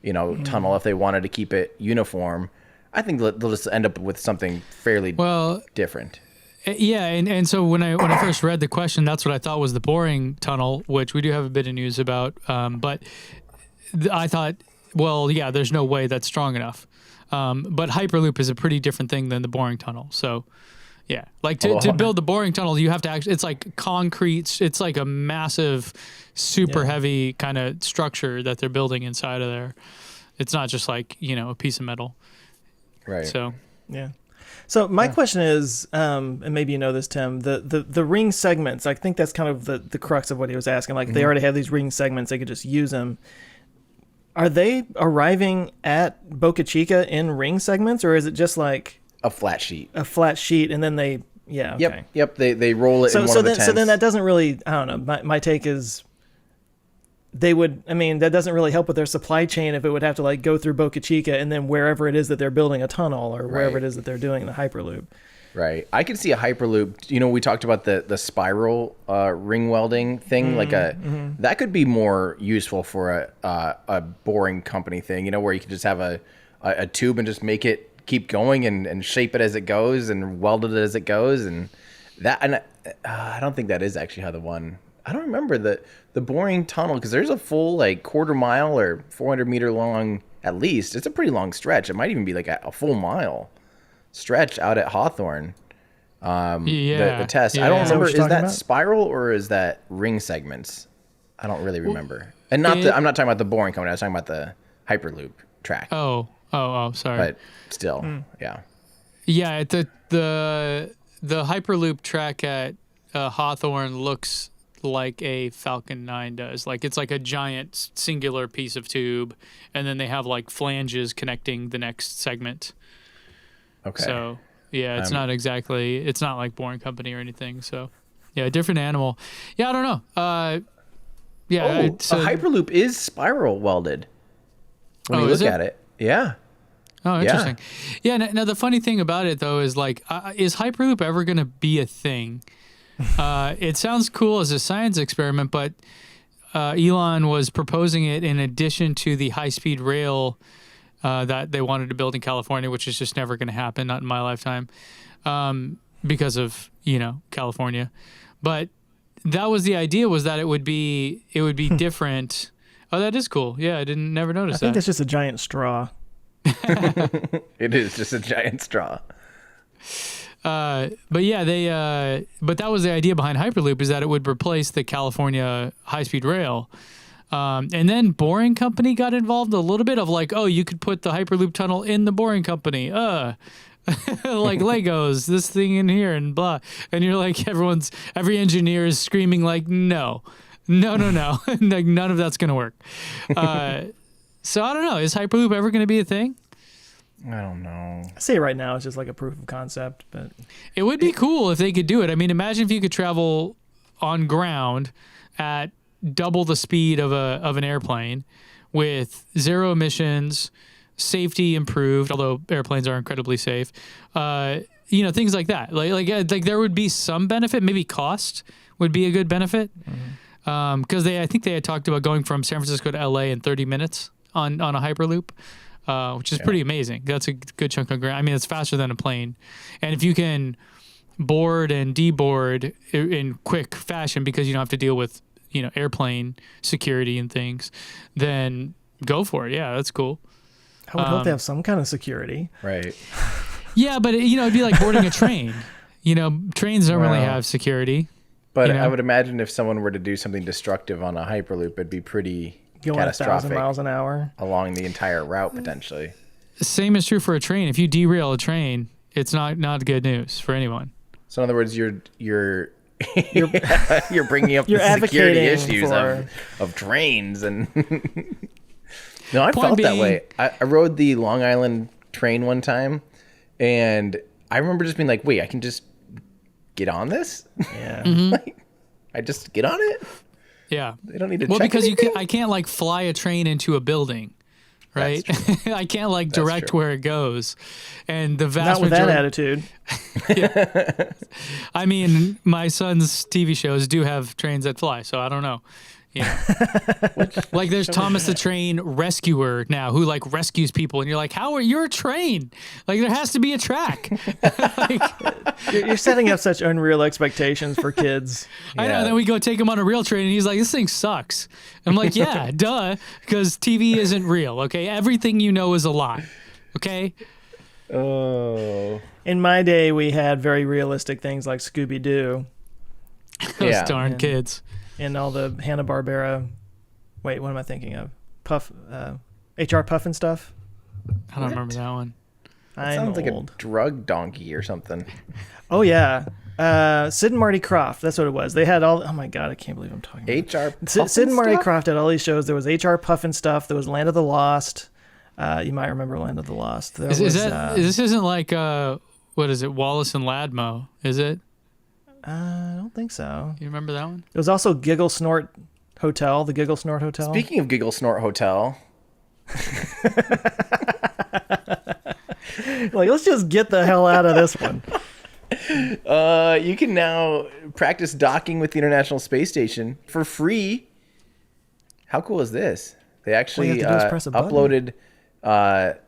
tunnel if they wanted to keep it uniform. I think they'll just end up with something fairly different. Yeah, and so when I first read the question, that's what I thought was the boring tunnel, which we do have a bit of news about. But I thought, there's no way that's strong enough. But Hyperloop is a pretty different thing than the boring tunnel. So, yeah, like to build the boring tunnel, you have to actually, it's like concrete. It's like a massive, super heavy kind of structure that they're building inside of there. It's not just like, a piece of metal. Right. So, yeah. So my question is, and maybe you know this, Tim, the ring segments, I think that's kind of the crux of what he was asking. Like, they already have these ring segments, they could just use them. Are they arriving at Boca Chica in ring segments, or is it just like a flat sheet? A flat sheet, and then they, okay. Yep. They roll it in one of the tents. So then that doesn't really, I don't know, my take is that doesn't really help with their supply chain if it would have to like go through Boca Chica and then wherever it is that they're building a tunnel or wherever it is that they're doing the Hyperloop. Right. I could see a Hyperloop. We talked about the spiral ring welding thing. That could be more useful for a boring company thing. Where you could just have a tube and just make it keep going and shape it as it goes and weld it as it goes. And I don't think that is actually how the one. I don't remember the boring tunnel because there's a full like quarter mile or 400 meter long at least. It's a pretty long stretch. It might even be like a full mile stretch out at Hawthorne. The test. I don't remember. Is that spiral or is that ring segments? I don't really remember. And I'm not talking about the boring company. I was talking about the Hyperloop track. Oh, sorry. But still, yeah. Yeah, the Hyperloop track at Hawthorne looks like a Falcon 9 does. Like it's like a giant singular piece of tube, and then they have like flanges connecting the next segment. Okay. So yeah, it's not like Boring Company or anything. So yeah, different animal. Yeah, I don't know. A Hyperloop is spiral welded. When you look at it. Yeah. Oh, interesting. Yeah. Now the funny thing about it though is like, is Hyperloop ever going to be a thing? It sounds cool as a science experiment, but Elon was proposing it in addition to the high-speed rail that they wanted to build in California, which is just never going to happen, not in my lifetime, because of California. But that was the idea, was that it would be different. Oh, that is cool. Yeah, I never noticed that. I think it's just a giant straw. It is just a giant straw. But that was the idea behind Hyperloop, is that it would replace the California high-speed rail. And then Boring Company got involved a little bit of like, oh, you could put the Hyperloop tunnel in the Boring Company. Like Legos, this thing in here and blah. And you're like, every engineer is screaming like, no. Like none of that's going to work. So I don't know. Is Hyperloop ever going to be a thing? I don't know. I say right now it's just like a proof of concept, but it would be cool if they could do it. I mean, imagine if you could travel on ground at double the speed of an airplane with zero emissions, safety improved, although airplanes are incredibly safe. Things like that. Like there would be some benefit. Maybe cost would be a good benefit. because I think they had talked about going from San Francisco to LA in 30 minutes on a Hyperloop, which is pretty amazing. That's a good chunk of ground. I mean, it's faster than a plane, and if you can board and deboard in quick fashion because you don't have to deal with airplane security and things, then go for it. Yeah, that's cool. I would hope they have some kind of security. Right. Yeah, but it'd be like boarding a train. Trains don't really have security. But I would imagine if someone were to do something destructive on a Hyperloop, it'd be pretty Going catastrophic 1,000 miles an hour along the entire route potentially. Same is true for a train. If you derail a train, it's not good news for anyone. So in other words, you're bringing up You're the security advocating issues for- of trains and no, I Point felt that being- way. I rode the Long Island train one time, and I remember just being like, "Wait, I can just get on this? yeah Like, I just get on it? Yeah. They don't need to Well, check because anything?" I can't like fly a train into a building, right? I can't like direct true. where it goes, and the not vast with that majority. attitude. I mean, my son's TV shows do have trains that fly, so I don't know. Like there's Thomas the Train Rescuer now who like rescues people, and you're like, how are you a train? Like there has to be a track. You're setting up such unreal expectations for kids. I know. Then we go take him on a real train, and he's like, "This thing sucks." I'm like, "Yeah, duh," because TV isn't real. Okay, everything you know is a lie. Okay. Oh, In my day, we had very realistic things like Scooby-Doo Those Yeah. darn kids. and all the Hanna-Barbera. Wait, what am I thinking of? HR Puff and stuff. I don't remember that one. I'm sounds like old. a drug donkey or something. Oh yeah, Sid and Marty Krofft. That's what it was. They had all. Oh my god, I can't believe I'm talking about HR Sid and Marty stuff? Krofft had all these shows. There was HR Puff and stuff. There was Land of the Lost. You might remember Land of the Lost. There Is was, that this isn't like what is it, Wallace and Ladmo? Is it? I don't think so. You remember that one? It was also Giggle Snort Hotel, the Giggle Snort Hotel. Speaking of Giggle Snort Hotel, Like, let's just get the hell out of this one. you can now practice docking with the International Space Station for free. How cool is this? They actually All you have to do is press a button. uploaded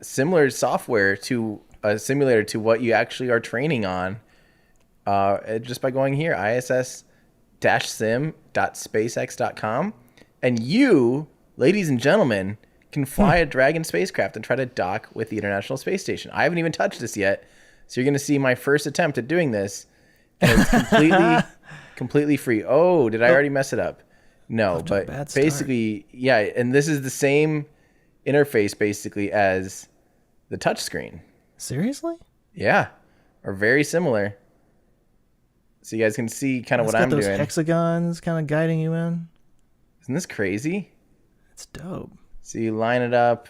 similar software to a simulator to what you actually are training on just by going here, iss-sim.spacex.com. And you, ladies and gentlemen, can fly a Dragon spacecraft and try to dock with the International Space Station. I haven't even touched this yet, so you're going to see my first attempt at doing this, and it's completely free. Oh, did I already mess it up? No, to a but bad start. basically, yeah, and this is the same interface basically as the touchscreen. Seriously? Yeah, or very similar. So you guys can see kind of It's what got I'm those doing. hexagons kind of guiding you in. Isn't this crazy? It's dope. So you line it up,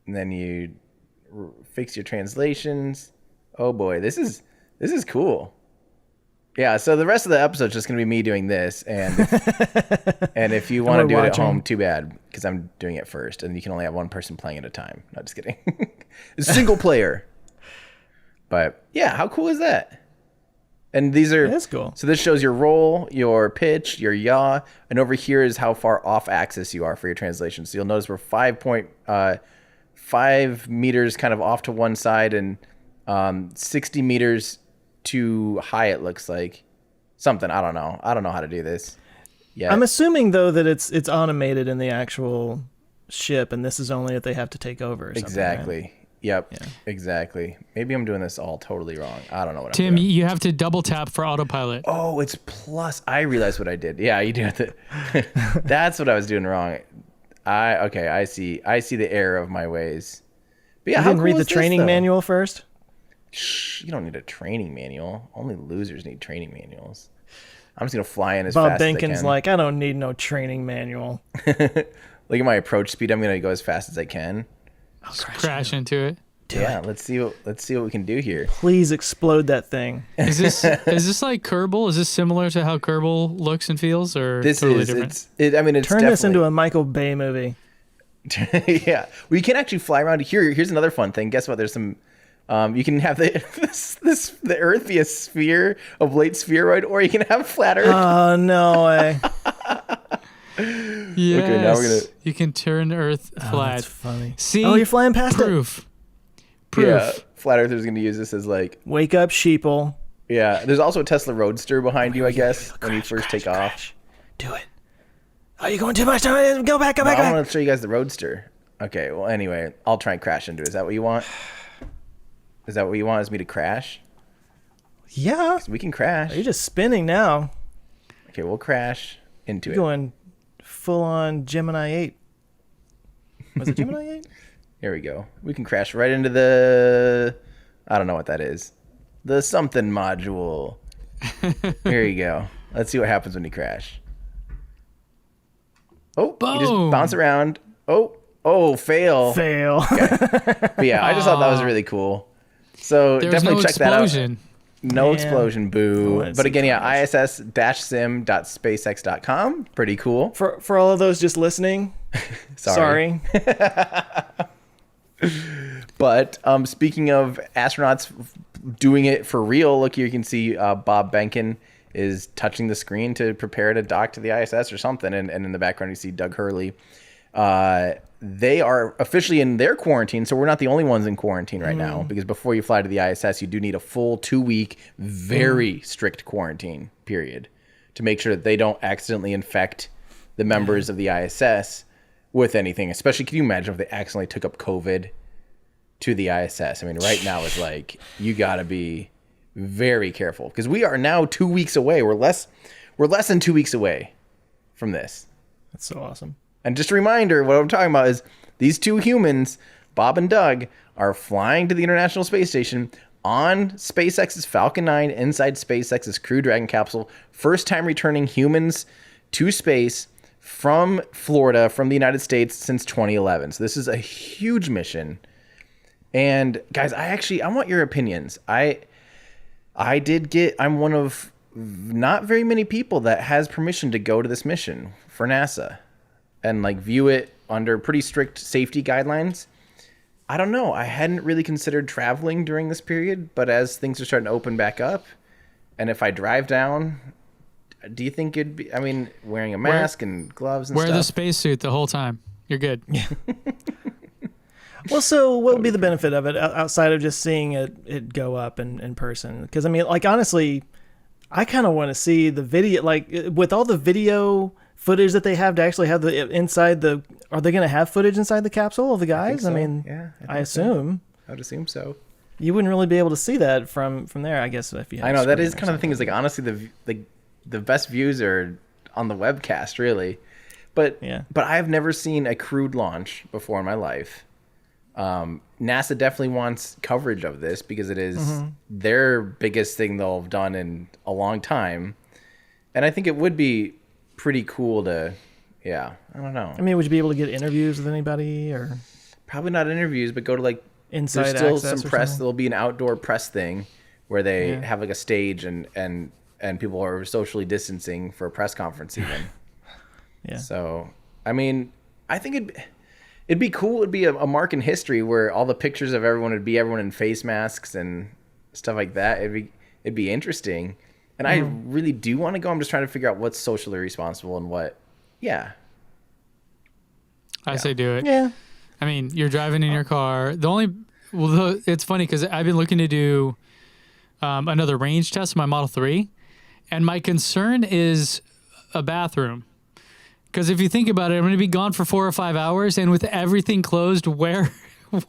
and then you fix your translations. Oh boy, this is cool. Yeah, so the rest of the episode is just going to be me doing this, and if you want to we're do it at watching. home, too bad, because I'm doing it first, and you can only have one person playing at a time. Not just kidding. It's single player. But yeah, how cool is that? And these are That's cool. So this shows your roll, your pitch, your yaw, and over here is how far off axis you are for your translation. So you'll notice we're 5.5 meters kind of off to one side and 60 meters too high. It looks like something. I don't know how to do this. Yeah, I'm assuming though that it's automated in the actual ship, and this is only if they have to take over. Or something, exactly. right? Yep. Yeah. Exactly. Maybe I'm doing this all totally wrong. I don't know what Tim, I'm doing. you have to double tap for autopilot. Oh, it's plus. I realized what I did. Yeah, you do have to. That's what I was doing wrong. I see the error of my ways. But yeah, You how didn't cool read the is this, training though? manual first. Shh, you don't need a training manual. Only losers need training manuals. I'm just gonna fly in as Bob fast as I Benken's can. like, I don't need no training manual. Look at my approach speed. I'm gonna go as fast as I can. Crash into it. Yeah, let's see what we can do here. Please explode that thing. Is this like Kerbal? Is this similar to how Kerbal looks and feels, or This totally is different? it's Turn this into definitely- a Michael Bay movie. Yeah, we can actually fly around here. Here's another fun thing. Guess what? There's some. You can have the Earth be a sphere, a oblate spheroid, or you can have flat Earth. Oh no way! Yes. Okay, now we're gonna. You can turn Earth Oh, flat. that's funny. See? Oh, you're flying past it. Proof. Yeah, flat earthers gonna use this as like. Wake up, sheeple. Yeah, there's also a Tesla Roadster behind you, I guess, when you first take off. Crash. Do it. Oh, you're going too much time. Go back, go back. I want to show you guys the Roadster. Okay, well, anyway, I'll try and crash into it. Is that what you want? Is that what you want? Is me to crash? Yeah. We can crash. You're just spinning now. Okay, we'll crash into You're going full on Gemini 8. Was it Gemini 8? Here we go. We can crash right into the... I don't know what that is. The something module. Here you go. Let's see what happens when you crash. Oh, you just Boom. bounce around. Oh, fail. Fail. But yeah, I just thought that was really cool. So There's definitely no check explosion. that out. No Man. explosion, boo. wanna But see again, yeah, iss-sim.spacex.com. Pretty cool. For all of those just listening, sorry. But speaking of astronauts doing it for real, look here, you can see Bob Behnken is touching the screen to prepare to dock to the ISS or something. And in the background, you see Doug Hurley. They are officially in their quarantine, so we're not the only ones in quarantine right now, because before you fly to the ISS, you do need a full 2-week, very strict quarantine period to make sure that they don't accidentally infect the members of the ISS with anything. Especially, can you imagine if they accidentally took up COVID to the ISS? I mean, right now it's like, you got to be very careful, because we are now 2 weeks away. We're less than 2 weeks away from this. That's so awesome. And just a reminder, what I'm talking about is these two humans, Bob and Doug, are flying to the International Space Station on SpaceX's Falcon 9 inside SpaceX's Crew Dragon capsule. First time returning humans to space from Florida, from the United States, since 2011. So this is a huge mission. And guys, I want your opinions. I'm one of not very many people that has permission to go to this mission for NASA and like view it under pretty strict safety guidelines. I don't know. I hadn't really considered traveling during this period, but as things are starting to open back up, and if I drive down, do you think it'd be, I mean, wearing a mask and gloves and Wear stuff? the spacesuit the whole time. You're good. Well, so what would be the benefit of it outside of just seeing it go up in person? Because, I mean, like, honestly, I kind of want to see the video, like, with all the video footage that they have to actually have the inside the, are they going to have footage inside the capsule of the guys? so. I mean, Yeah, I assume. I would assume so. You wouldn't really be able to see that from there, I guess, if you had I a know, that screen is or kind of the thing, is like, honestly, the best views are on the webcast, really. But Yeah. but I've never seen a crewed launch before in my life. NASA definitely wants coverage of this because it is their biggest thing they'll have done in a long time. And I think it would be pretty cool to, I don't know. I mean, would you be able to get interviews with anybody or Probably not interviews, but go to like, inside there's still access some or press. something? There'll be an outdoor press thing where they Yeah. have like a stage and people are socially distancing for a press conference even. Yeah. So, I mean, I think it'd be cool. It'd be a mark in history where all the pictures of everyone would be everyone in face masks and stuff like that. It'd be interesting. And I really do want to go. I'm just trying to figure out what's socially responsible and what. Yeah. I say do it. Yeah. I mean, you're driving in your car. It's funny because I've been looking to do another range test in my Model 3, and my concern is a bathroom. Because if you think about it, I'm going to be gone for 4 or 5 hours, and with everything closed, where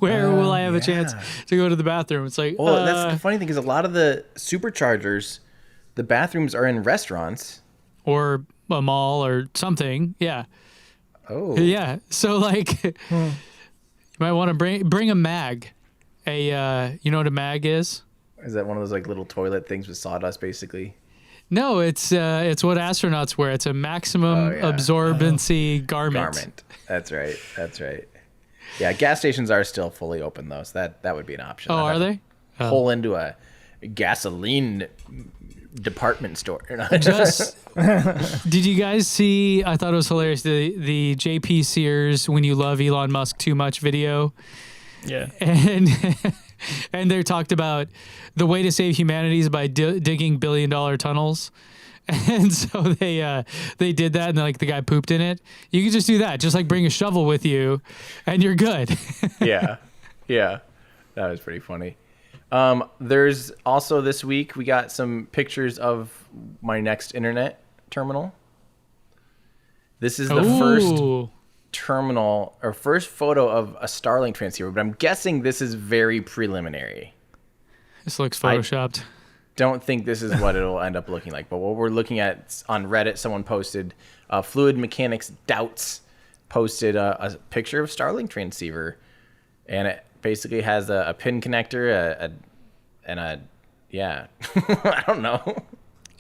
will I have a chance to go to the bathroom? It's like, Well, that's the funny thing, is a lot of the superchargers, the bathrooms are in restaurants. or a mall or something. Yeah. Oh. Yeah. So like, you might want to bring a mag. You know what a mag is? Is that one of those like little toilet things with sawdust, basically? No, it's what astronauts wear. It's a maximum absorbency garment. That's right. That's right. Yeah, gas stations are still fully open though, so that would be an option. Oh, I'd are have they? to pull into a gasoline department store. Just did you guys see? I thought it was hilarious. The JP Sears "When You Love Elon Musk Too Much" video, Yeah. and they talked about the way to save humanity is by digging $1 billion tunnels. And so they did that, and like the guy pooped in it. You can just do that. Just like bring a shovel with you, and you're good. Yeah. That was pretty funny. There's also this week we got some pictures of my next internet terminal. This is the first terminal or first photo of a Starlink transceiver, but I'm guessing this is very preliminary. This looks photoshopped. Don't think this is what it'll end up looking like, but what we're looking at on Reddit, someone posted, Fluid Mechanics Doubts posted a picture of Starlink transceiver, and it basically has a pin connector, I don't know.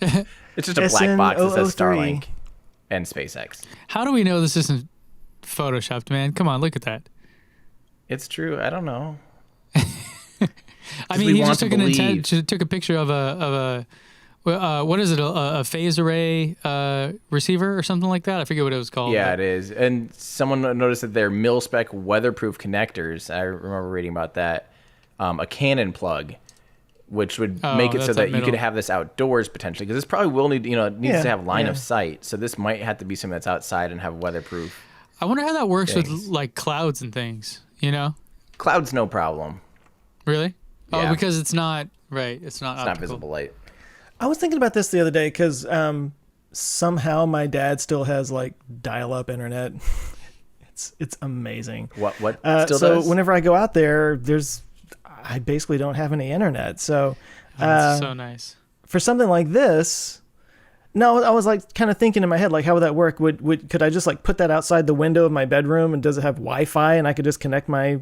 It's just a black box that says Starlink and SpaceX. How do we know this isn't photoshopped, man? Come on, look at that. It's true. I don't know. I mean, he just took a picture of a what is it? A phase array receiver or something like that. I forget what it was called. Yeah, it is. And someone noticed that they're mil-spec weatherproof connectors. I remember reading about that. A Canon plug, which would make it so that you could have this outdoors potentially, because this probably will need, it needs to have line of sight. So this might have to be something that's outside and have weatherproof. I wonder how that works with like clouds and things. Clouds, no problem. Really? Yeah. Oh, because it's not right. It's not visible light. I was thinking about this the other day because somehow my dad still has like dial-up internet. It's amazing. What still does? So whenever I go out there, I basically don't have any internet. So that's so nice. For something like this, no, I was like kind of thinking in my head, like, how would that work? Could I just like put that outside the window of my bedroom, and does it have Wi-Fi, and I could just connect my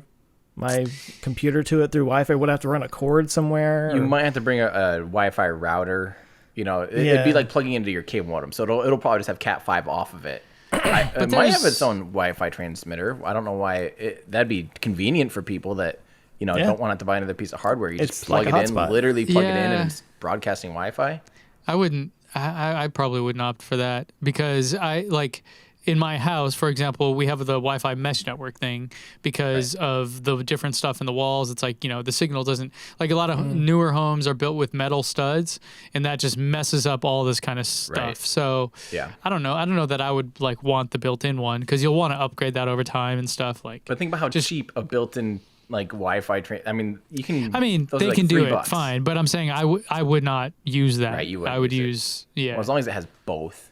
computer to it through Wi-Fi? Would I have to run a cord somewhere? You might have to bring a Wi-Fi router. It'd be like plugging into your cable modem. So it'll probably just have Cat5 off of it. It might have its own Wi-Fi transmitter. I don't know why. That'd be convenient for people that don't want to buy another piece of hardware. You just plug like it in, literally plug it in, and it's broadcasting Wi-Fi. I probably wouldn't opt for that, because in my house, for example, we have the Wi-Fi mesh network thing because of the different stuff in the walls. It's like, the signal doesn't, like, a lot of newer homes are built with metal studs, and that just messes up all this kind of stuff. Right. So I don't know that I would like want the built-in one, because you'll want to upgrade that over time and stuff. But think about how cheap a built-in like Wi-Fi. They can do it fine, but I'm saying I would not use that. Right, you would. I would use Well, as long as it has both.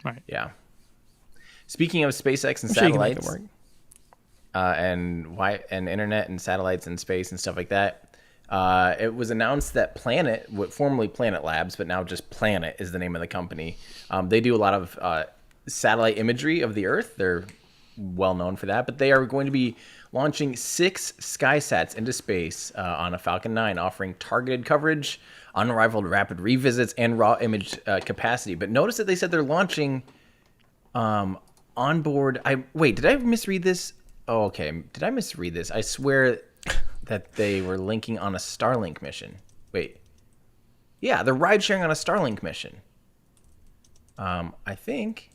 Right. Yeah. Speaking of SpaceX and satellites, and internet and satellites and space and stuff like that, it was announced that Planet, formerly Planet Labs, but now just Planet is the name of the company. They do a lot of satellite imagery of the Earth. They're well known for that, but they are going to be launching 6 SkySats into space on a Falcon 9, offering targeted coverage, unrivaled rapid revisits, and raw image capacity. But notice that they said they're launching onboard. Did I misread this? Oh, okay. Did I misread this? I swear that they were linking on a Starlink mission. Wait. Yeah, they're ride sharing on a Starlink mission. I think.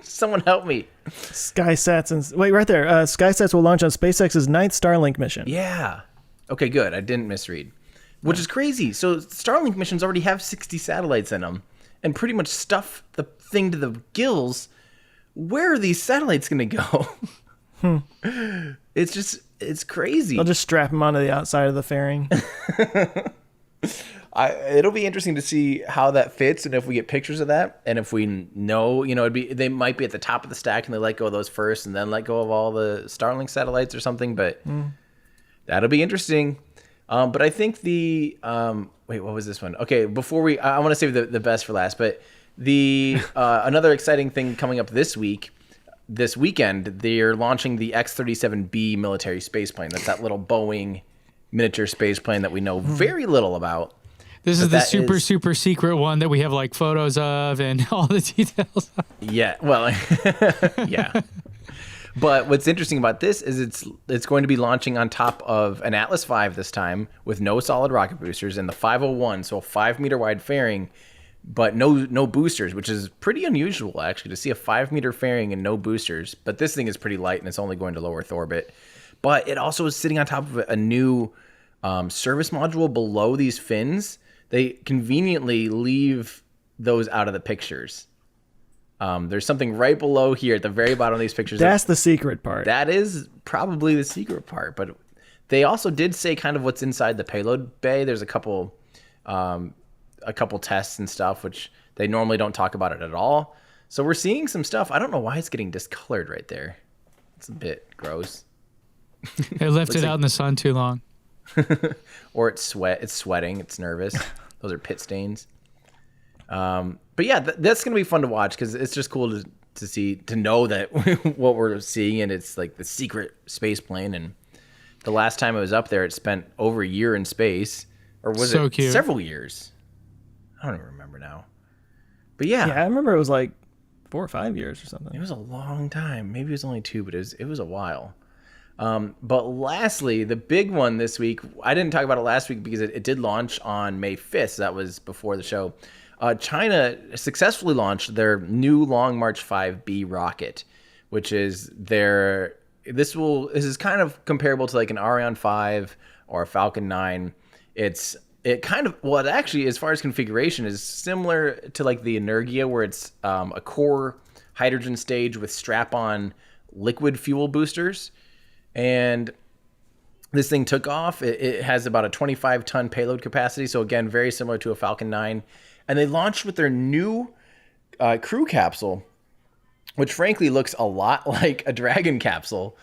Someone help me. SkySats right there. SkySats will launch on SpaceX's 9th Starlink mission. Yeah. Okay, good. I didn't misread. Which is crazy. So Starlink missions already have 60 satellites in them and pretty much stuff the thing to the gills. Where are these satellites going to go? It's crazy. They'll just strap them onto the outside of the fairing. It'll be interesting to see how that fits, and if we get pictures of that, and if we know, they might be at the top of the stack and they let go of those first and then let go of all the Starlink satellites or something, but that'll be interesting. But I think what was this one? Okay, I want to save the best for last, but another exciting thing coming up this weekend, they're launching the X-37B military space plane. That's that little Boeing miniature space plane that we know very little about. This is the super secret one that we have like photos of and all the details. Yeah, well, yeah. But what's interesting about this is it's going to be launching on top of an Atlas V this time with no solid rocket boosters and the 501, so a 5-meter wide fairing, but no boosters, which is pretty unusual actually to see a 5-meter fairing and no boosters. But this thing is pretty light and it's only going to low Earth orbit. But it also is sitting on top of a new service module below these fins. They conveniently leave those out of the pictures. There's something right below here at the very bottom of these pictures. That's the secret part. That is probably the secret part. But they also did say kind of what's inside the payload bay. There's a couple tests and stuff, which they normally don't talk about it at all. So we're seeing some stuff. I don't know why it's getting discolored right there. It's a bit gross. It left it out in the sun too long. Or it's sweating. It's nervous. Those are pit stains. But yeah, that's going to be fun to watch because it's just cool to know that what we're seeing, and it's like the secret space plane. And the last time it was up there, it spent over a year in space, or was So it cute. several years? I don't even remember now. But yeah, I remember it was like 4 or 5 years or something. it was a long time. Maybe it was only 2, but it was a while. But lastly, the big one this week, I didn't talk about it last week because it did launch on May 5th. So that was before the show. China successfully launched their new Long March 5B rocket, which is this is kind of comparable to like an Ariane 5 or a Falcon 9. It actually, as far as configuration, is similar to like the Energia, where it's a core hydrogen stage with strap-on liquid fuel boosters. And this thing took off. It has about a 25-ton payload capacity. So again, very similar to a Falcon 9. And they launched with their new crew capsule, which frankly looks a lot like a Dragon capsule.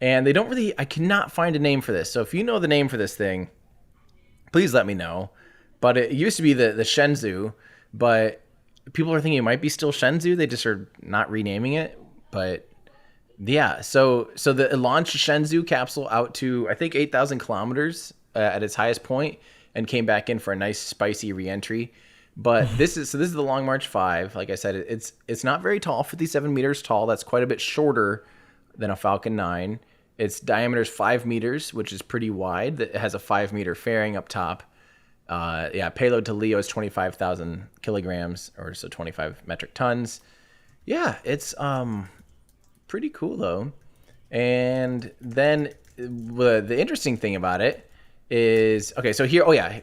And I cannot find a name for this. So if you know the name for this thing, please let me know. But it used to be the Shenzhou, but people are thinking it might be still Shenzhou. They just are not renaming it. But yeah, so it launched Shenzhou capsule out to, I think, 8,000 kilometers at its highest point, and came back in for a nice spicy reentry. But this is the Long March 5. Like I said, it's not very tall, 57 meters tall. That's quite a bit shorter than a Falcon 9. Its diameter is 5 meters, which is pretty wide. It has a 5-meter fairing up top. Payload to LEO is 25,000 kilograms, or so 25 metric tons. Yeah, it's pretty cool though. And then the interesting thing about it is,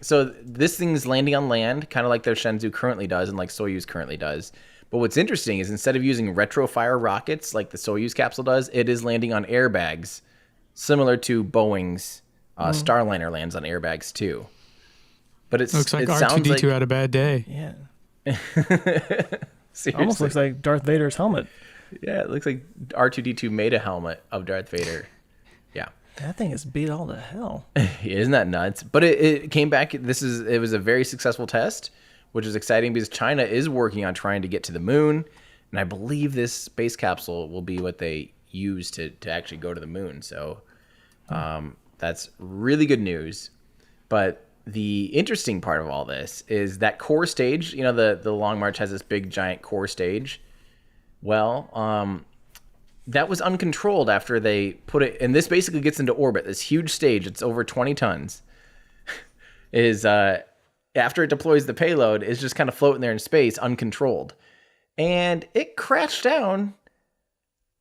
so this thing's landing on land, kind of like their Shenzhou currently does and like Soyuz currently does. But what's interesting is instead of using retrofire rockets like the Soyuz capsule does, it is landing on airbags, similar to Boeing's Starliner lands on airbags too. But it Looks like sounds R2D2 like, had a bad day. Yeah. seriously. Almost looks like Darth Vader's helmet. Yeah, it looks like R2D2 made a helmet of Darth Vader. Yeah. That thing is beat all to hell. Isn't that nuts? But it came back. It was a very successful test, which is exciting because China is working on trying to get to the moon. And I believe this space capsule will be what they use to actually go to the moon. So that's really good news. But the interesting part of all this is that core stage. You know, the Long March has this big giant core stage. Well, that was uncontrolled after they put it, and this basically gets into orbit. This huge stage, it's over 20 tons, is after it deploys the payload, is just kind of floating there in space, uncontrolled. And it crashed down.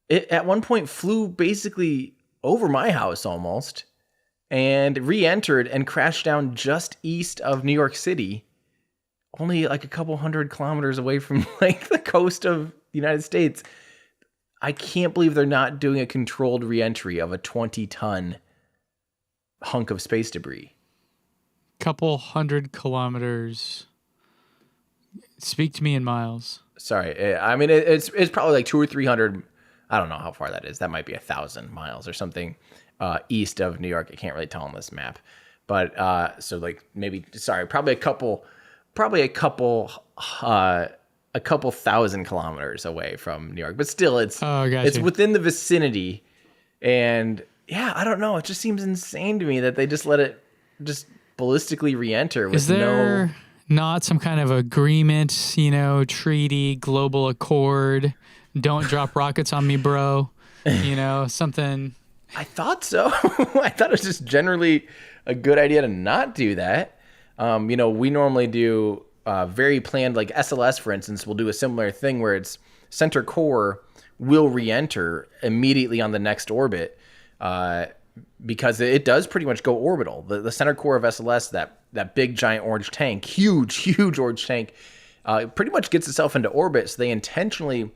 It at one point flew basically over my house almost, and re-entered and crashed down just east of New York City, only like a couple 100 kilometers away from like the coast of the United States. I can't believe they're not doing a controlled re-entry of a 20-ton hunk of space debris. Couple 100 kilometers. Speak to me in miles. Sorry, I mean it's probably like 200 or 300. I don't know how far that is. That might be 1,000 miles or something east of New York. I can't really tell on this map, but so like probably a couple thousand kilometers away from New York, but still it's within the vicinity. And yeah, I don't know. It just seems insane to me that they just let it just ballistically re-enter with Is there not some kind of agreement, treaty, global accord? Don't drop rockets on me, bro. Something. I thought so. I thought it was just generally a good idea to not do that. We normally do very planned, like SLS, for instance, will do a similar thing where its center core will re-enter immediately on the next orbit because it does pretty much go orbital. The center core of SLS, that big giant orange tank, huge orange tank, pretty much gets itself into orbit. So they intentionally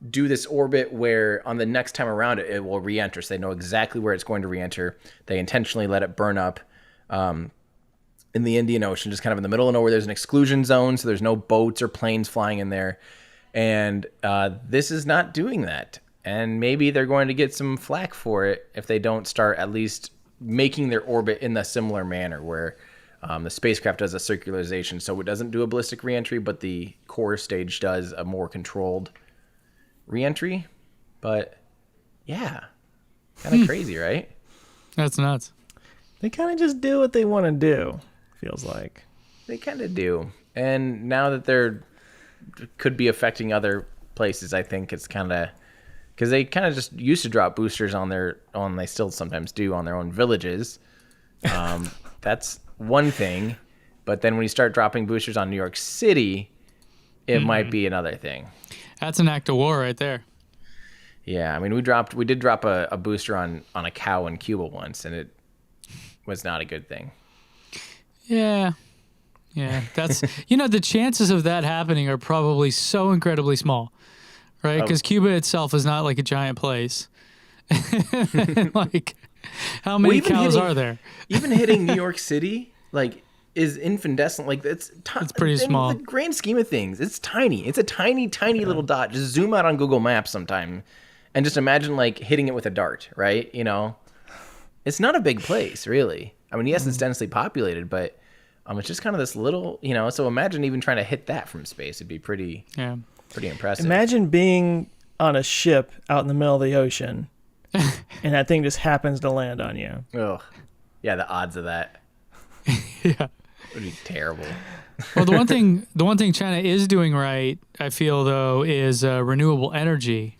do this orbit where on the next time around it will re-enter. So they know exactly where it's going to re-enter. They intentionally let it burn up in the Indian Ocean, just kind of in the middle of nowhere. There's an exclusion zone, so there's no boats or planes flying in there. And this is not doing that. And maybe they're going to get some flack for it if they don't start at least making their orbit in a similar manner where the spacecraft does a circularization. So it doesn't do a ballistic reentry, but the core stage does a more controlled reentry. But yeah, kind of crazy, right? That's nuts. They kind of just do what they want to do, feels like. They kind of do. And now that they're could be affecting other places, I think it's kind of because they kind of just used to drop boosters on they still sometimes do on their own villages. That's one thing. But then when you start dropping boosters on New York City, it might be another thing. That's an act of war right there. Yeah, I mean, we did drop a booster on a cow in Cuba once, and it was not a good thing. Yeah. That's the chances of that happening are probably so incredibly small, right? Because Cuba itself is not like a giant place. Like, how many cows are there? Even hitting New York City, like, is infandescent. Like, it's pretty small. In the grand scheme of things, it's tiny. It's a tiny, tiny little dot. Just zoom out on Google Maps sometime and just imagine, like, hitting it with a dart, right? It's not a big place, really. I mean, yes, it's densely populated, but it's just kind of this little, so imagine even trying to hit that from space. It'd be pretty impressive. Imagine being on a ship out in the middle of the ocean and that thing just happens to land on you. Ugh. Yeah, the odds of that. Yeah. Would be terrible. Well, the one thing China is doing right, I feel, though, is renewable energy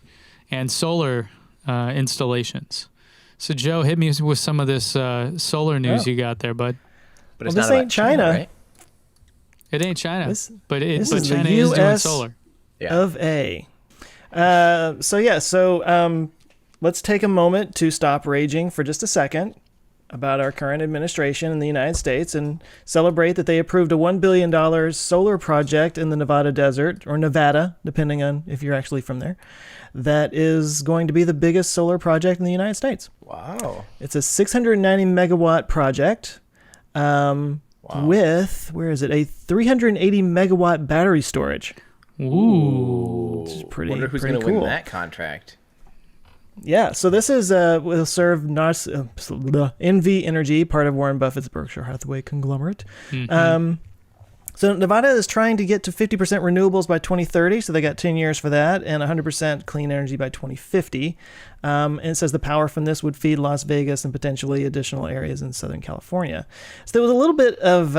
and solar installations. So, Joe, hit me with some of this solar news you got there, bud. But it's this not ain't China, right? It ain't China, but this is China the is doing US solar. of A. Let's take a moment to stop raging for just a second about our current administration in the United States and celebrate that they approved a $1 billion solar project in the Nevada desert, or Nevada, depending on if you're actually from there, that is going to be the biggest solar project in the United States. Wow. It's a 690 megawatt project with, a 380 megawatt battery storage. Ooh. Which is pretty Wonder who's pretty going to cool. win that contract. Yeah, so this is will serve NV Energy, part of Warren Buffett's Berkshire Hathaway conglomerate. So Nevada is trying to get to 50% renewables by 2030, so they got 10 years for that, and 100% clean energy by 2050. And it says the power from this would feed Las Vegas and potentially additional areas in Southern California. So there was a little bit of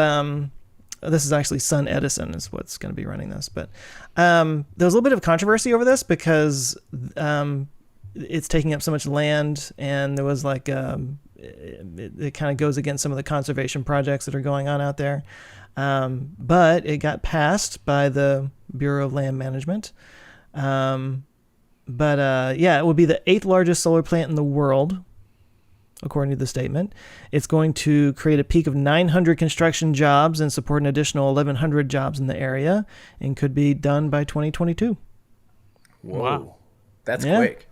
this is actually Sun Edison is what's going to be running this, but there was a little bit of controversy over this because it's taking up so much land, and there was like it kind of goes against some of the conservation projects that are going on out there. But it got passed by the Bureau of Land Management. It would be the 8th largest solar plant in the world, according to the statement. It's going to create a peak of 900 construction jobs and support an additional 1,100 jobs in the area, and could be done by 2022. Whoa. Wow. That's quick.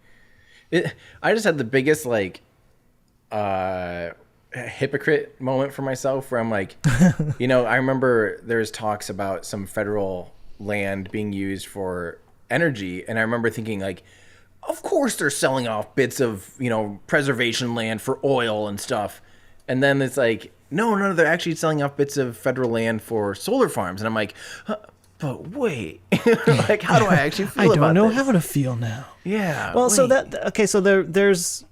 I just had the biggest, hypocrite moment for myself where I'm like, I remember there's talks about some federal land being used for energy, and I remember thinking, like, of course they're selling off bits of, preservation land for oil and stuff. And then it's like, no, they're actually selling off bits of federal land for solar farms. And I'm like, but wait, like, how do I actually feel about this? I don't know how to feel now. Yeah. Well, so wait. there's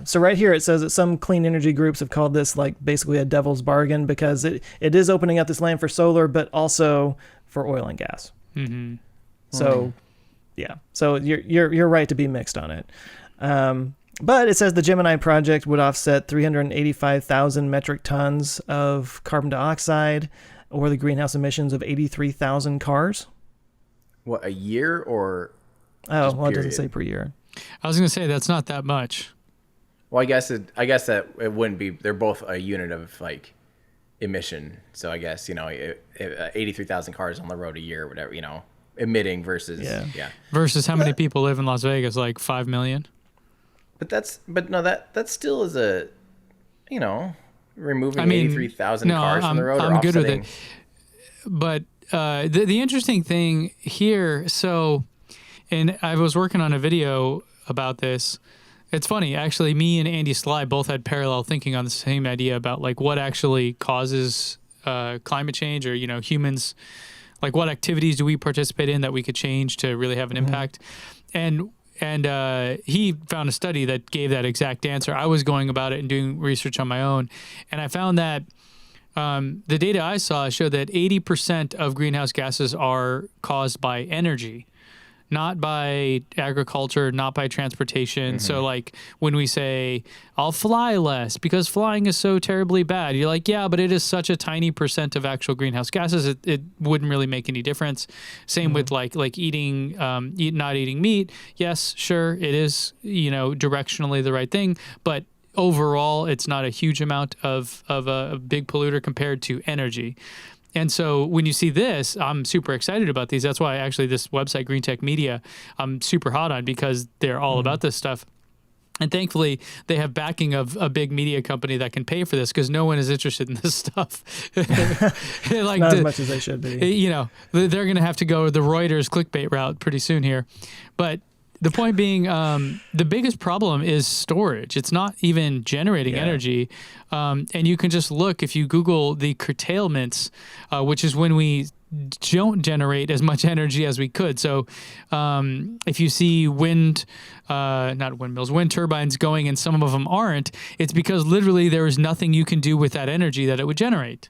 so right here it says that some clean energy groups have called this like basically a devil's bargain because it is opening up this land for solar, but also for oil and gas. Mm-hmm. So, so you're right to be mixed on it. But it says the Gemini project would offset 385,000 metric tons of carbon dioxide, or the greenhouse emissions of 83,000 cars. What, a year or? Oh, well, it doesn't say per year. I was going to say that's not that much. Well, I guess that it wouldn't be. They're both a unit of emission. So I guess 83,000 cars on the road a year, or whatever, emitting versus Versus how many people live in Las Vegas? Like 5 million. But that still is a removing 83,000 cars from the road. I'm or good with offsetting. it. But the interesting thing here, and I was working on a video about this. It's funny, actually, me and Andy Sly both had parallel thinking on the same idea about like what actually causes climate change, or, humans, like what activities do we participate in that we could change to really have an impact. And he found a study that gave that exact answer. I was going about it and doing research on my own, and I found that the data I saw showed that 80% of greenhouse gases are caused by energy, not by agriculture, not by transportation. So like when we say, I'll fly less because flying is so terribly bad, you're like, yeah, but it is such a tiny percent of actual greenhouse gases. It wouldn't really make any difference. Same with like eating, not eating meat. Yes, sure, it is, directionally the right thing, but overall, it's not a huge amount of a big polluter compared to energy. And so when you see this, I'm super excited about these. That's why actually this website, Green Tech Media, I'm super hot on, because they're all about this stuff. And thankfully, they have backing of a big media company that can pay for this, because no one is interested in this stuff. Like Not as much as they should be. They're going to have to go the Reuters clickbait route pretty soon here. But the point being, the biggest problem is storage. It's not even generating energy. And you can just look, if you Google the curtailments, which is when we don't generate as much energy as we could. So if you see wind turbines going and some of them aren't, it's because literally there is nothing you can do with that energy that it would generate.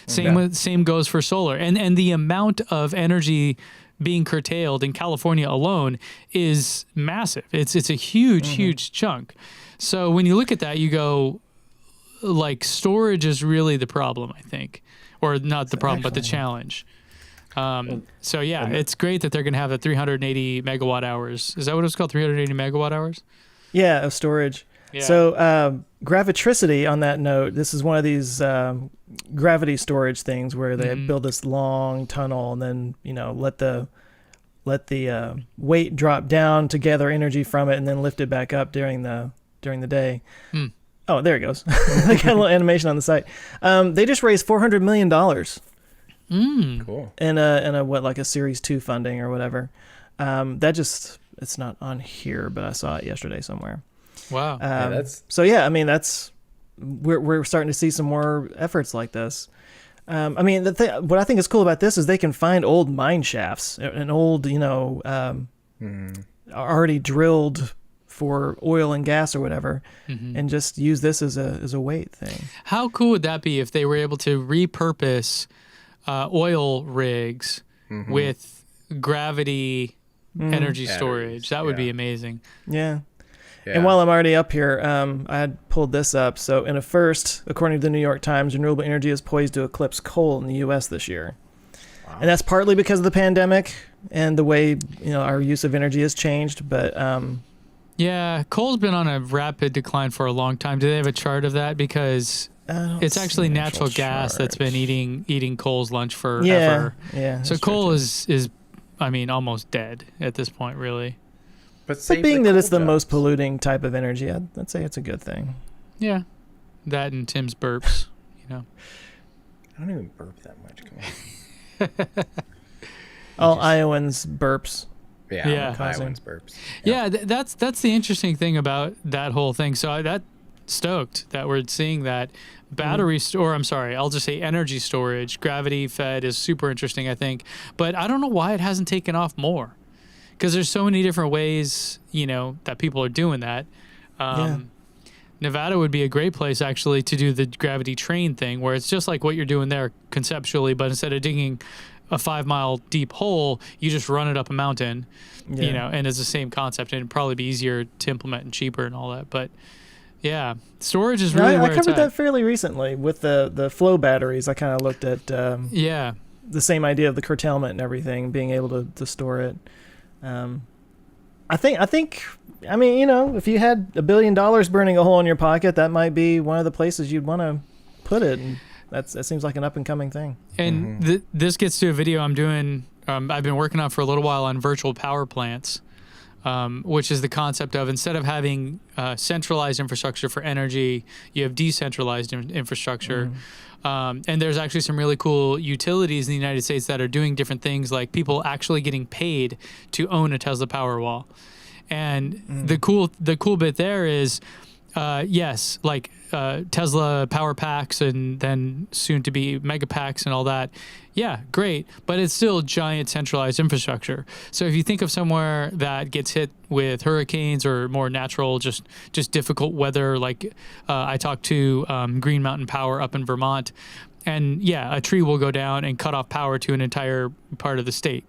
Same goes for solar. And the amount of energy being curtailed in California alone is massive. It's a huge chunk. So when you look at that, you go, like, storage is really the problem, I think. Or not the problem, but the challenge. So yeah, it's great that they're going to have the 380 megawatt hours. Is that what it's called? 380 megawatt hours? Yeah, of storage. Yeah. So gravitricity, on that note, this is one of these gravity storage things where they build this long tunnel and then, let the weight drop down to gather energy from it and then lift it back up during the day. Oh, there it goes. They got a little animation on the site. They just raised $400 million. Cool. In a Series 2 funding or whatever. It's not on here, but I saw it yesterday somewhere. Wow. We're starting to see some more efforts like this. What I think is cool about this is they can find old mine shafts and old, already drilled for oil and gas or whatever, and just use this as a weight thing. How cool would that be if they were able to repurpose oil rigs with gravity energy storage? That would be amazing. Yeah. And while I'm already up here, I had pulled this up. So in a first, according to the New York Times, renewable energy is poised to eclipse coal in the U.S. this year. Wow. And that's partly because of the pandemic and the way our use of energy has changed. But coal's been on a rapid decline for a long time. Do they have a chart of that? Because it's actually natural gas that's been eating coal's lunch forever. Yeah. So coal is almost dead at this point, really. But being that it's the most polluting type of energy, I'd say it's a good thing. Yeah. That and Tim's burps, I don't even burp that much. Come on. All Iowans burps. Yeah. Iowans burps. Yeah, that's the interesting thing about that whole thing. So that stoked that we're seeing that I'll just say energy storage, gravity fed is super interesting, I think. But I don't know why it hasn't taken off more. Because there's so many different ways, that people are doing that. Nevada would be a great place, actually, to do the gravity train thing, where it's just like what you're doing there conceptually, but instead of digging a 5-mile deep hole, you just run it up a mountain, and it's the same concept, and it'd probably be easier to implement and cheaper and all that. But yeah, storage is really where I covered that fairly recently with the flow batteries. I kind of looked at the same idea of the curtailment and everything, being able to store it. I think, if you had $1 billion burning a hole in your pocket, that might be one of the places you'd want to put it. that seems like an up and coming thing. And this gets to a video I'm doing. I've been working on for a little while on virtual power plants, which is the concept of instead of having centralized infrastructure for energy, you have decentralized infrastructure. And there's actually some really cool utilities in the United States that are doing different things, like people actually getting paid to own a Tesla Powerwall. And the cool bit there is, yes, like Tesla power packs and then soon to be mega packs and all that. Yeah, great. But it's still giant centralized infrastructure. So if you think of somewhere that gets hit with hurricanes or more natural, just difficult weather, like I talked to Green Mountain Power up in Vermont, and yeah, a tree will go down and cut off power to an entire part of the state.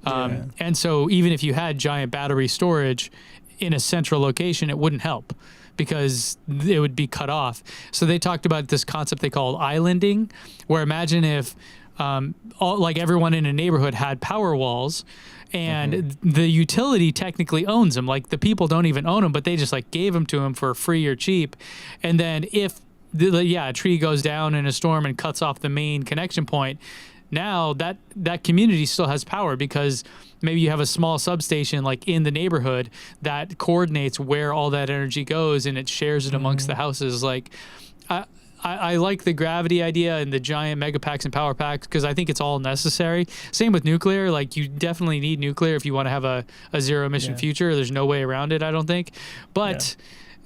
And so even if you had giant battery storage in a central location, it wouldn't help because it would be cut off. So they talked about this concept they called islanding, where imagine if like everyone in a neighborhood had power walls, and the utility technically owns them. Like the people don't even own them, but they just like gave them to them for free or cheap. And then if a tree goes down in a storm and cuts off the main connection point, now that community still has power because maybe you have a small substation like in the neighborhood that coordinates where all that energy goes and it shares it amongst the houses. Like I like the gravity idea and the giant mega packs and power packs because I think it's all necessary. Same with nuclear. Like you definitely need nuclear if you want to have a zero emission future. There's no way around it, I don't think. But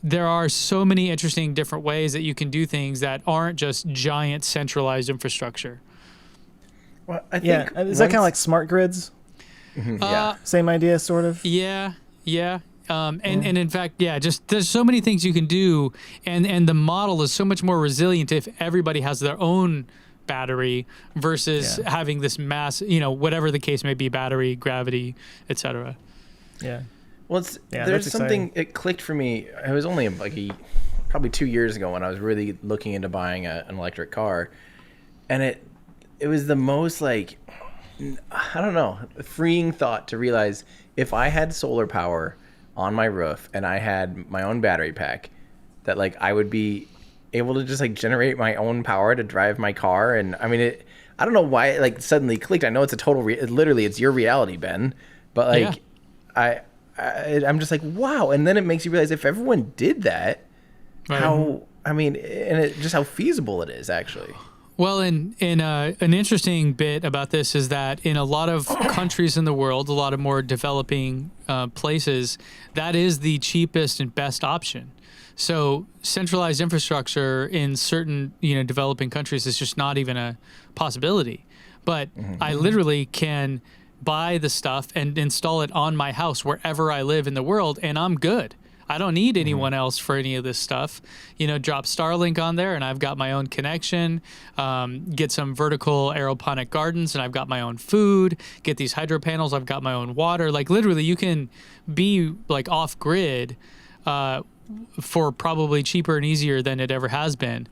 there are so many interesting different ways that you can do things that aren't just giant centralized infrastructure. Well, I think is that kind of like smart grids? Same idea, sort of. Yeah. And in fact, just there's so many things you can do, and the model is so much more resilient if everybody has their own battery versus having this mass, whatever the case may be, battery, gravity, etc. Yeah. Well, there's something, it clicked for me. It was only like probably 2 years ago when I was really looking into buying an electric car, and it was the most like, I don't know, freeing thought to realize if I had solar power on my roof and I had my own battery pack, that like I would be able to just like generate my own power to drive my car. And I mean, I don't know why it like suddenly clicked. I know it's a total, literally it's your reality, Ben, but like I'm just like, wow. And then it makes you realize if everyone did that, how feasible it is actually. Well, an interesting bit about this is that in a lot of countries in the world, a lot of more developing places, that is the cheapest and best option. So centralized infrastructure in certain developing countries is just not even a possibility. But I literally can buy the stuff and install it on my house wherever I live in the world, and I'm good. I don't need anyone else for any of this stuff. Drop Starlink on there and I've got my own connection, get some vertical aeroponic gardens and I've got my own food, get these hydro panels, I've got my own water. Like literally you can be like off grid for probably cheaper and easier than it ever has been.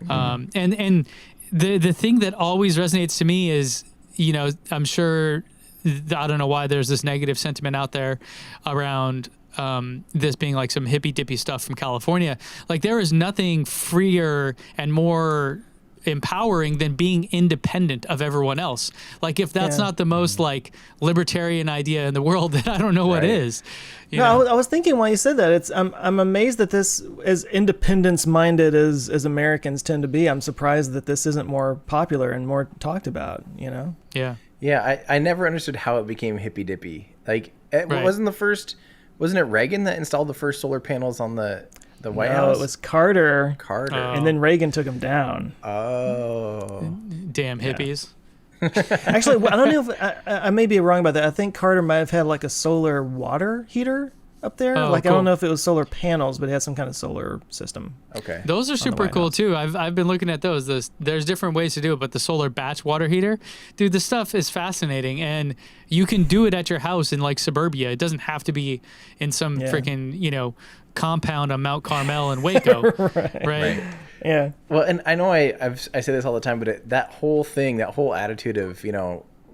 And the thing that always resonates to me is, I'm sure, I don't know why there's this negative sentiment out there around this being like some hippy dippy stuff from California. Like there is nothing freer and more empowering than being independent of everyone else. Like if that's not the most like libertarian idea in the world, then I don't know what is. I was thinking while you said that, I'm amazed that this, as independence minded as Americans tend to be, I'm surprised that this isn't more popular and more talked about, Yeah, I never understood how it became hippy dippy. Like wasn't it Reagan that installed the first solar panels on the White House? No, it was Carter. And then Reagan took them down. Oh. Damn hippies. Actually, I don't know if I may be wrong about that. I think Carter might have had like a solar water heater up there. Oh, cool. I don't know if it was solar panels, but it had some kind of solar system. Okay. Those are super cool too. I've been looking at those. There's different ways to do it, but the solar batch water heater, dude, this stuff is fascinating, and you can do it at your house in like suburbia. It doesn't have to be in some freaking compound on Mount Carmel in Waco, right? Yeah. Well, and I know I say this all the time, but that whole attitude of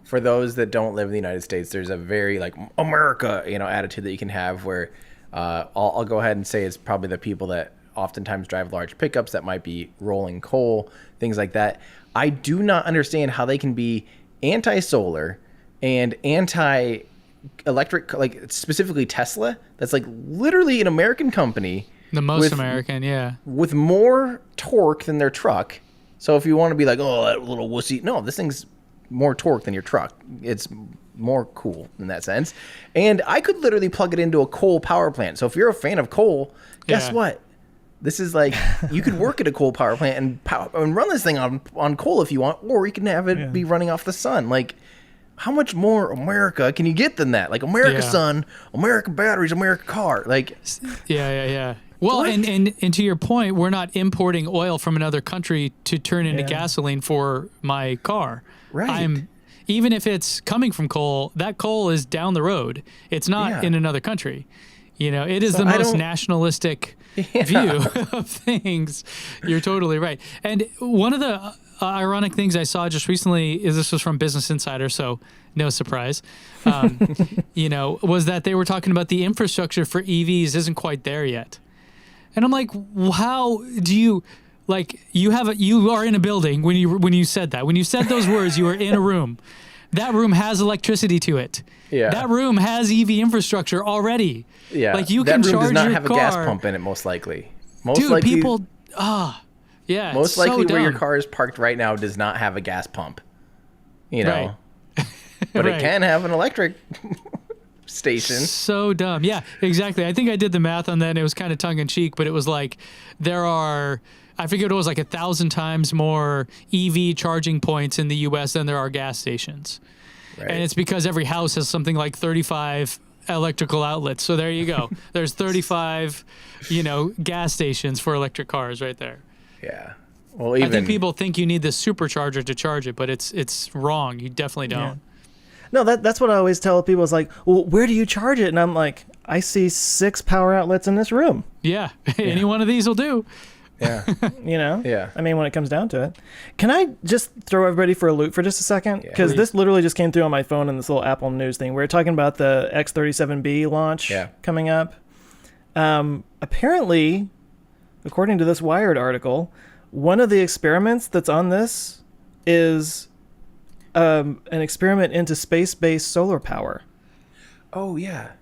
for those that don't live in the United States, there's a very like America, attitude that you can have where I'll go ahead and say it's probably the people that oftentimes drive large pickups that might be rolling coal, things like that. I do not understand how they can be anti-solar and anti-electric, like specifically Tesla. That's like literally an American company. The most American, yeah. With more torque than their truck. So if you want to be like, oh, that little wussy. No, this thing's more torque than your truck. It's more cool in that sense. And I could literally plug it into a coal power plant. So if you're a fan of coal, guess what? This is like, you could work at a coal power plant and run this thing on coal if you want, or you can have it be running off the sun. Like, how much more America can you get than that? Like, America sun, America batteries, America car. Like, yeah. Well, and to your point, we're not importing oil from another country to turn into gasoline for my car. Right. Even if it's coming from coal, that coal is down the road. It's not in another country. You know, it is the most nationalistic view of things. You're totally right. And one of the ironic things I saw just recently is this was from Business Insider, so no surprise, was that they were talking about the infrastructure for EVs isn't quite there yet. And I'm like, how do you, like, you are in a building when you said that. When you said those words, you were in a room. That room has electricity to it. Yeah. That room has EV infrastructure already. Yeah. Like you can charge your car. That room does not have a gas pump in it, most likely. People, yeah. Most likely so where your dumb. car is parked right now does not have a gas pump. You know? Right. But Right. it can have an electric station. So dumb. Yeah, exactly. I think I did the math on that and it was kind of tongue in cheek, but it was like there are, I forget it was like 1,000 times more EV charging points in the US than there are gas stations. Right. And it's because every house has something like 35 electrical outlets. So there you go. There's 35, gas stations for electric cars right there. Yeah. Well, even I think people think you need this supercharger to charge it, but it's wrong. You definitely don't. Yeah. No, that's what I always tell people is like, well, where do you charge it? And I'm like, I see 6 power outlets in this room. Yeah. Any one of these will do. Yeah. Yeah. I mean, when it comes down to it. Can I just throw everybody for a loop for just a second? Because please. this literally just came through on my phone in this little Apple News thing. We were talking about the X37B launch coming up. Apparently, according to this Wired article, one of the experiments that's on this is an experiment into space-based solar power. Oh, yeah.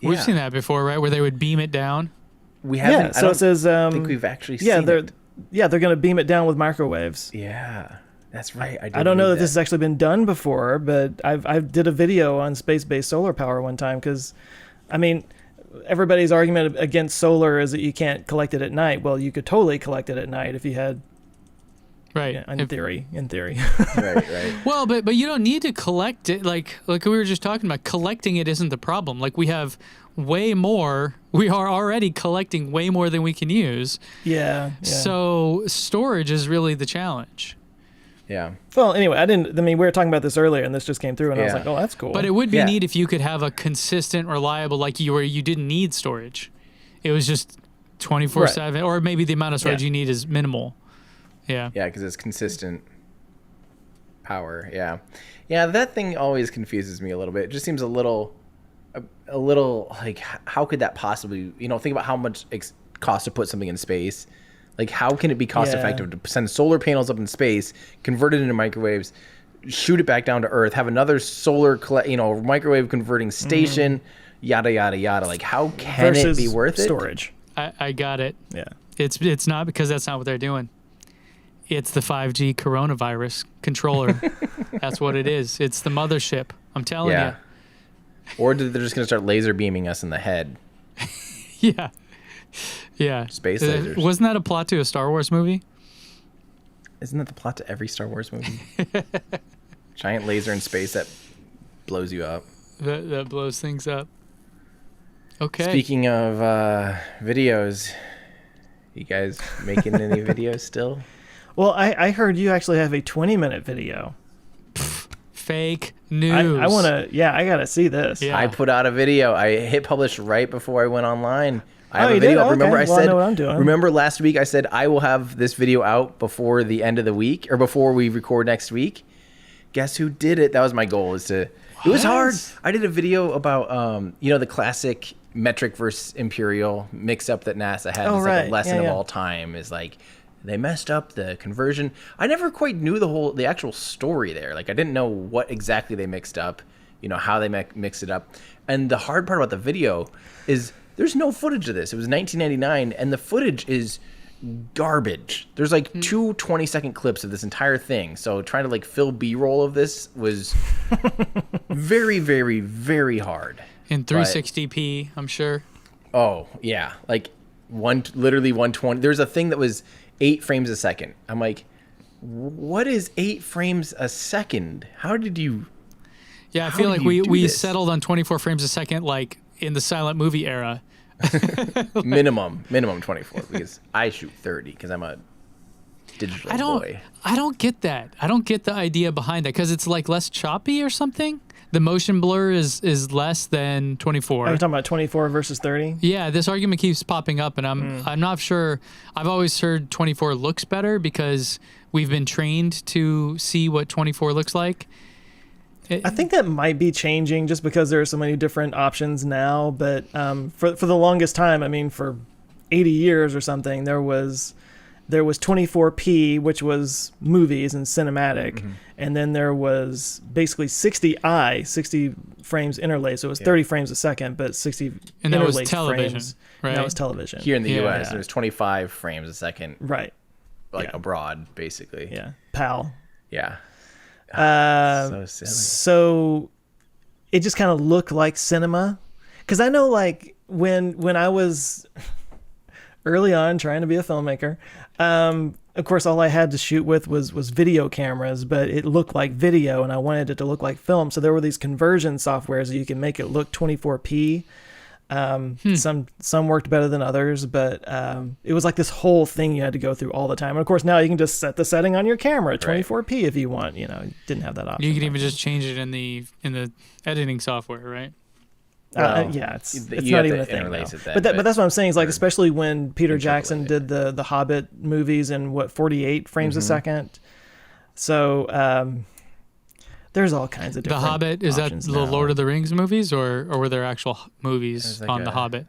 We've seen that before, right? Where they would beam it down. We haven't. Yeah, so it says... I think we've actually seen it. Yeah, they're going to beam it down with microwaves. Yeah, that's right. I don't know that this has actually been done before, but I did a video on space-based solar power one time because, I mean, everybody's argument against solar is that you can't collect it at night. Well, you could totally collect it at night if you had... Right. Yeah, in theory. Right. Well, but you don't need to collect it. Like we were just talking about, collecting it isn't the problem. Like we have way more. We are already collecting way more than we can use. Yeah. So storage is really the challenge. Yeah. Well, anyway, we were talking about this earlier and this just came through and I was like, oh, that's cool. But it would be neat if you could have a consistent, reliable, where you didn't need storage. It was just 24/7, or maybe the amount of storage you need is minimal. Yeah. Yeah, because it's consistent power. Yeah. Yeah, that thing always confuses me a little bit. It just seems a little like, how could that possibly, think about how much it costs to put something in space. Like, how can it be cost effective to send solar panels up in space, convert it into microwaves, shoot it back down to Earth, have another solar, microwave converting station, yada, yada, yada. Like, how can it be worth it? Storage. I got it. Yeah. It's not, because that's not what they're doing. It's the 5G coronavirus controller. That's what it is. It's the mothership. I'm telling you. Or they're just going to start laser beaming us in the head. Yeah. Space lasers. Wasn't that a plot to a Star Wars movie? Isn't that the plot to every Star Wars movie? Giant laser in space that blows you up. That blows things up. Okay. Speaking of videos, you guys making any videos still? Well, I heard you actually have a 20-minute video. Fake news. I want to, I got to see this. Yeah. I put out a video. I hit publish right before I went online. I have you a video. did? Remember, Okay. Well, I know what I'm doing. Remember last week I said I will have this video out before the end of the week, or before we record next week. Guess who did it? That was my goal, is to It was hard. I did a video about, the classic metric versus imperial mix-up that NASA had. It's like a lesson of all time. Is like they messed up the conversion. I never quite knew the actual story there. Like I didn't know what exactly they mixed up. How they mixed it up. And the hard part about the video is there's no footage of this. It was 1999, and the footage is garbage. There's like two 20-second clips of this entire thing. So trying to like fill B-roll of this was very, very, very hard. In 360p, I'm sure. Oh, yeah. Like literally 120. There's a thing that was 8 frames a second. I'm like, what is 8 frames a second? How did you... Yeah, I feel like we settled on 24 frames a second like in the silent movie era. minimum 24 because I shoot 30 because I'm a digital boy. I don't get that. I don't get the idea behind that because it's like less choppy or something. The motion blur is less than 24. Are you talking about 24 versus 30? Yeah, this argument keeps popping up, and I'm not sure. I've always heard 24 looks better because we've been trained to see what 24 looks like. I think that might be changing just because there are so many different options now. But for the longest time, I mean, for 80 years or something, there was 24p, which was movies and cinematic, and then there was basically 60 frames interlaced. So it was 30 frames a second, but 60 and that was interlaced television, frames. right? And that was television. Here in the U.S., it was 25 frames a second. Right. Like abroad, basically. Yeah. PAL. Yeah. So silly. So it just kind of looked like cinema. Because I know, like, when I was early on trying to be a filmmaker, of course, all I had to shoot with was video cameras, but it looked like video, and I wanted it to look like film. So there were these conversion softwares that you can make it look 24p. Some worked better than others, but it was like this whole thing you had to go through all the time. And of course, now you can just set the setting on your camera, 24p if you want. You didn't have that option. You can even just change it in the editing software, right? Yeah, it's not even a thing now. But that's what I'm saying is like, especially when Peter Jackson did the Hobbit movies in 48 frames a second. So there's all kinds of different The Hobbit, is that the Lord of the Rings movies, or were there actual movies on The Hobbit?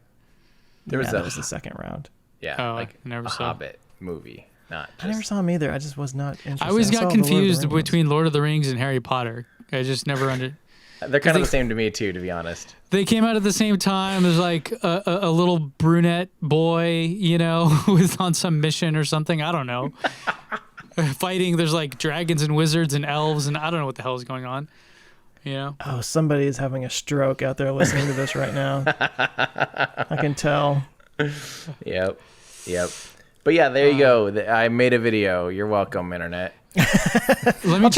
That was the second round. Yeah, like I never saw Hobbit movie. I never saw them either. I just was not interested. I always got confused between Lord of the Rings and Harry Potter. I just never understood. They're kind of the same to me too, to be honest. They came out at the same time. There's like a little brunette boy, who was on some mission or something. I don't know. Fighting. There's like dragons and wizards and elves, and I don't know what the hell is going on. Oh, somebody is having a stroke out there listening to this right now. I can tell. Yep. But yeah, there you go. I made a video. You're welcome, internet. Let me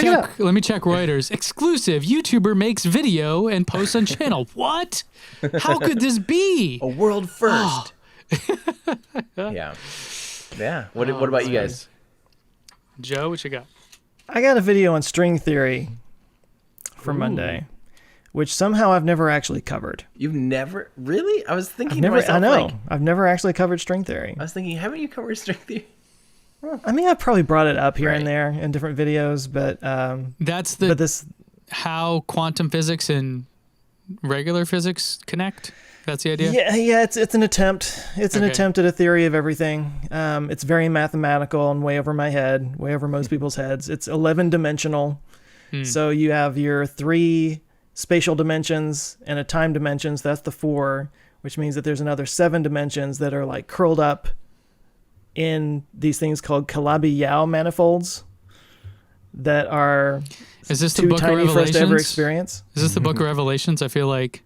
check Reuters. Exclusive. YouTuber makes video and posts on channel. What? How could this be? A world first. Yeah. What about you guys? Joe, what you got? I got a video on string theory for Monday, which somehow I've never actually covered. You've never? Really? I was thinking I know. I've never actually covered string theory. I was thinking, haven't you covered string theory? I mean, I've probably brought it up here and there in different videos, but that's how quantum physics and regular physics connect. That's the idea. Yeah. It's an attempt. It's an attempt at a theory of everything. It's very mathematical and way over my head, way over most people's heads. It's 11-dimensional. So you have your 3 spatial dimensions and a time dimension. So that's the 4, which means that there's another 7 dimensions that are like curled up in these things called Calabi-Yau manifolds that are Is this the too book of tiny for us to ever Revelations? experience. Is this the book of Revelations? I feel like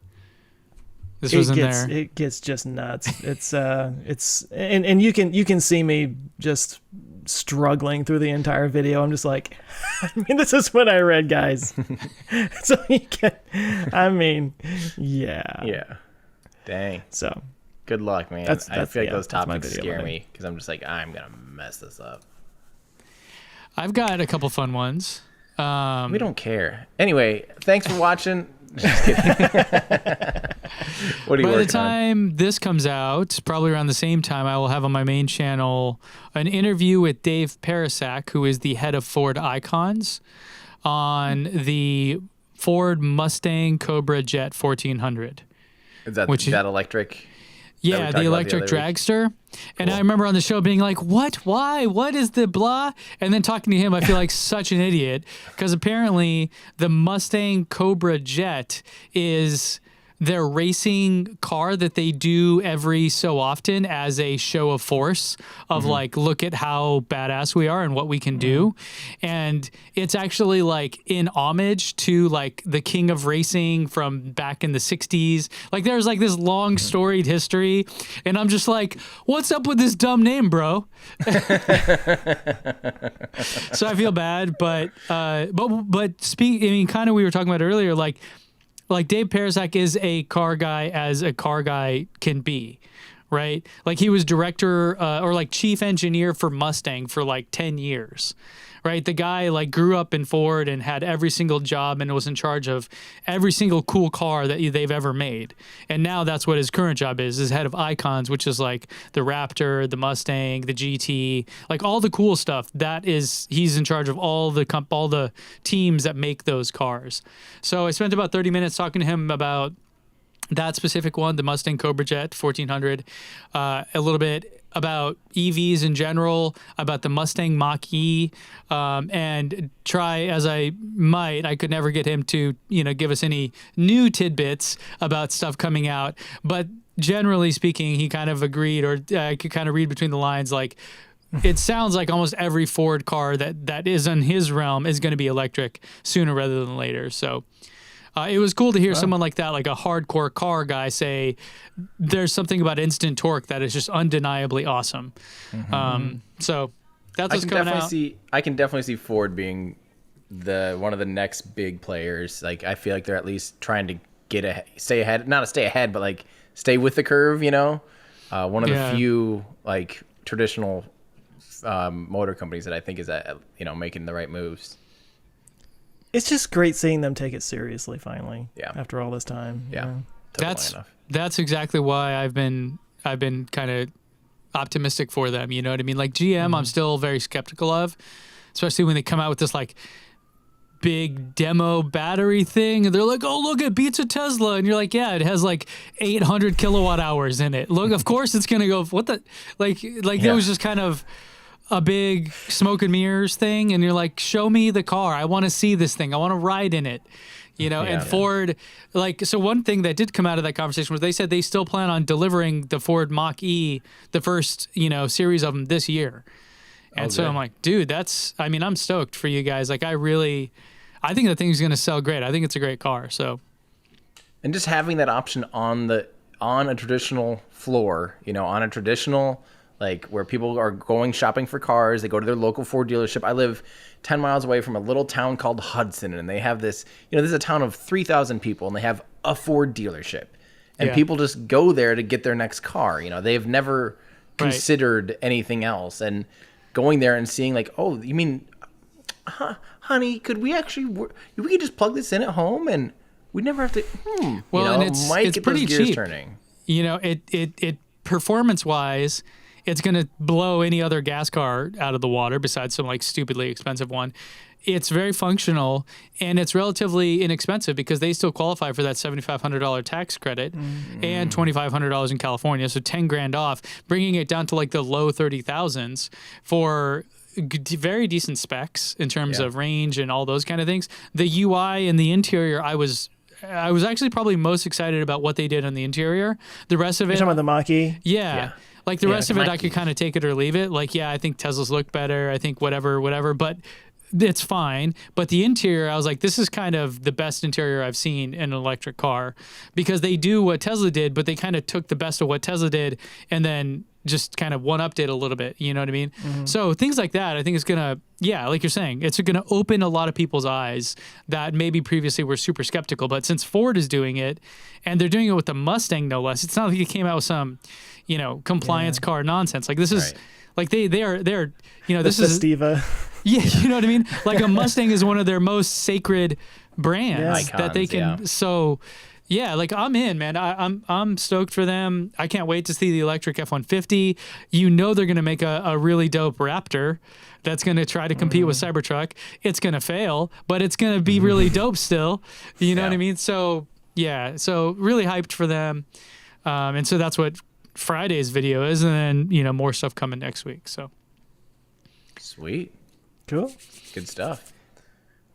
this was in there. It gets just nuts. It's and you can see me just struggling through the entire video. I'm just like, I mean, this is what I read, guys. So you can, I mean, yeah. Yeah. Dang. So good luck, man. That's I feel like those that's my topics video scare on it. me because I'm just like, I'm gonna mess this up. I've got a couple fun ones. We don't care. Anyway, thanks for watching. Just kidding. What are you By the working time this comes out, probably around the same time, I will have on my main channel an interview with Dave Parasak, who is the head of Ford Icons, on the Ford Mustang Cobra Jet 1400. Is that electric? Yeah, the electric dragster. And I remember on the show being like, what? Why? What is the blah? And then talking to him, I feel like such an idiot because apparently the Mustang Cobra Jet is their racing car that they do every so often as a show of force of like, look at how badass we are and what we can do. And it's actually like in homage to like the king of racing from back in the 60s. Like there's like this long storied history. And I'm just like, what's up with this dumb name, bro? So I feel bad, but I mean, kind of we were talking about earlier, like Dave Parasak is a car guy as a car guy can be, right? Like he was director or like chief engineer for Mustang for like 10 years, right? The guy like grew up in Ford and had every single job and was in charge of every single cool car that they've ever made. And now that's what his current job is head of Icons, which is like the Raptor, the Mustang, the GT, like all the cool stuff. He's in charge of all the teams that make those cars. So I spent about 30 minutes talking to him about that specific one, the Mustang Cobra Jet 1400, a little bit about EVs in general, about the Mustang Mach-E, and try as I might, I could never get him to, give us any new tidbits about stuff coming out. But generally speaking, he kind of agreed, or I could kind of read between the lines, like, it sounds like almost every Ford car that is in his realm is going to be electric sooner rather than later. So it was cool to hear someone like that, like a hardcore car guy, say there's something about instant torque that is just undeniably awesome. So that's what's coming out. I can definitely see Ford being one of the next big players. Like I feel like they're at least trying to stay ahead, not to stay ahead, but like stay with the curve. One of the few like traditional motor companies that I think is making the right moves. It's just great seeing them take it seriously finally. Yeah. After all this time. Yeah. That's exactly why I've been kind of optimistic for them. You know what I mean? Like GM, I'm still very skeptical of, especially when they come out with this like big demo battery thing. And they're like, oh, look, it beats a Tesla. And you're like, yeah, it has like 800 kilowatt hours in it. Look, of course it's going to go. What the, like it was just kind of a big smoke and mirrors thing, and you're like, show me the car. I want to see this thing. I want to ride in it. And Ford, so one thing that did come out of that conversation was they said they still plan on delivering the Ford Mach-E, the first, series of them this year. And so I'm like, dude, I'm stoked for you guys. Like I think the thing's going to sell great. I think it's a great car. So. And just having that option on a traditional floor, on a traditional, like where people are going shopping for cars, they go to their local Ford dealership. I live 10 miles away from a little town called Hudson, and they have this, this is a town of 3,000 people, and they have a Ford dealership. And people just go there to get their next car. They've never considered anything else. And going there and seeing like, oh, you mean, honey, could we could just plug this in at home and we'd never have to, Well, and it's pretty cheap. Turning. It performance-wise, it's going to blow any other gas car out of the water besides some like stupidly expensive one. It's very functional and it's relatively inexpensive because they still qualify for that $7,500 tax credit and $2,500 in California. So 10 grand off, bringing it down to like the low 30,000s for very decent specs in terms of range and all those kind of things. The UI and the interior, I was actually probably most excited about what they did on the interior. The rest of it, you're talking about the Mach-E? Yeah. Like the rest of it, I could kind of take it or leave it. Like, I think Teslas look better. I think whatever, but it's fine. But the interior, I was like, this is kind of the best interior I've seen in an electric car because they do what Tesla did, but they kind of took the best of what Tesla did and then just kind of one-upped it a little bit. You know what I mean? So things like that, I think it's going to, like you're saying, it's going to open a lot of people's eyes that maybe previously were super skeptical. But since Ford is doing it and they're doing it with the Mustang, no less, it's not like it came out with some, compliance car nonsense. Like this is like they're, this is Festiva. Yeah. You know what I mean? Like a Mustang is one of their most sacred brands that they can. So, Yeah, like I'm in, man. I'm stoked for them. I can't wait to see the electric F-150. You know they're gonna make a really dope Raptor that's gonna try to compete with Cybertruck. It's gonna fail, but it's gonna be really dope still. You know what I mean? So yeah, so really hyped for them. And so that's what Friday's video is, and then more stuff coming next week. So Sweet. Cool. Good stuff.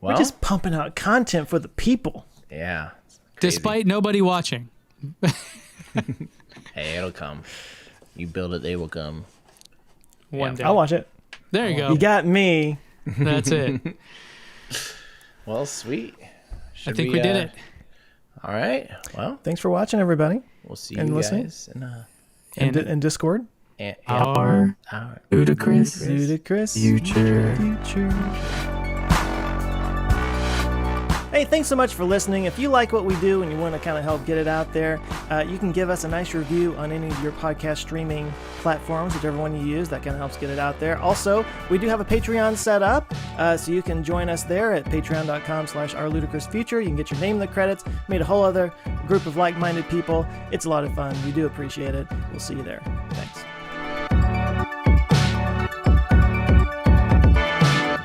Well, We're just pumping out content for the people. yeah. Crazy. despite nobody watching. Hey, it'll come. You build it, they will come. One day. I'll watch it. There you go. You got me. That's it. Well, sweet. I think we did it. All right. Well, Thanks for watching, everybody. we'll see And you listening. guys in And Discord. Our ludicrous Future. Hey, thanks so much for listening. If you like what we do and you want to kind of help get it out there, you can give us a nice review on any of your podcast streaming platforms, whichever one you use. That kind of helps get it out there. Also, we do have a Patreon set up, so you can join us there at patreon.com/ourludicrousfuture. You can get your name in the credits, meet a whole other group of like-minded people. It's a lot of fun. We do appreciate it. We'll see you there. Thanks.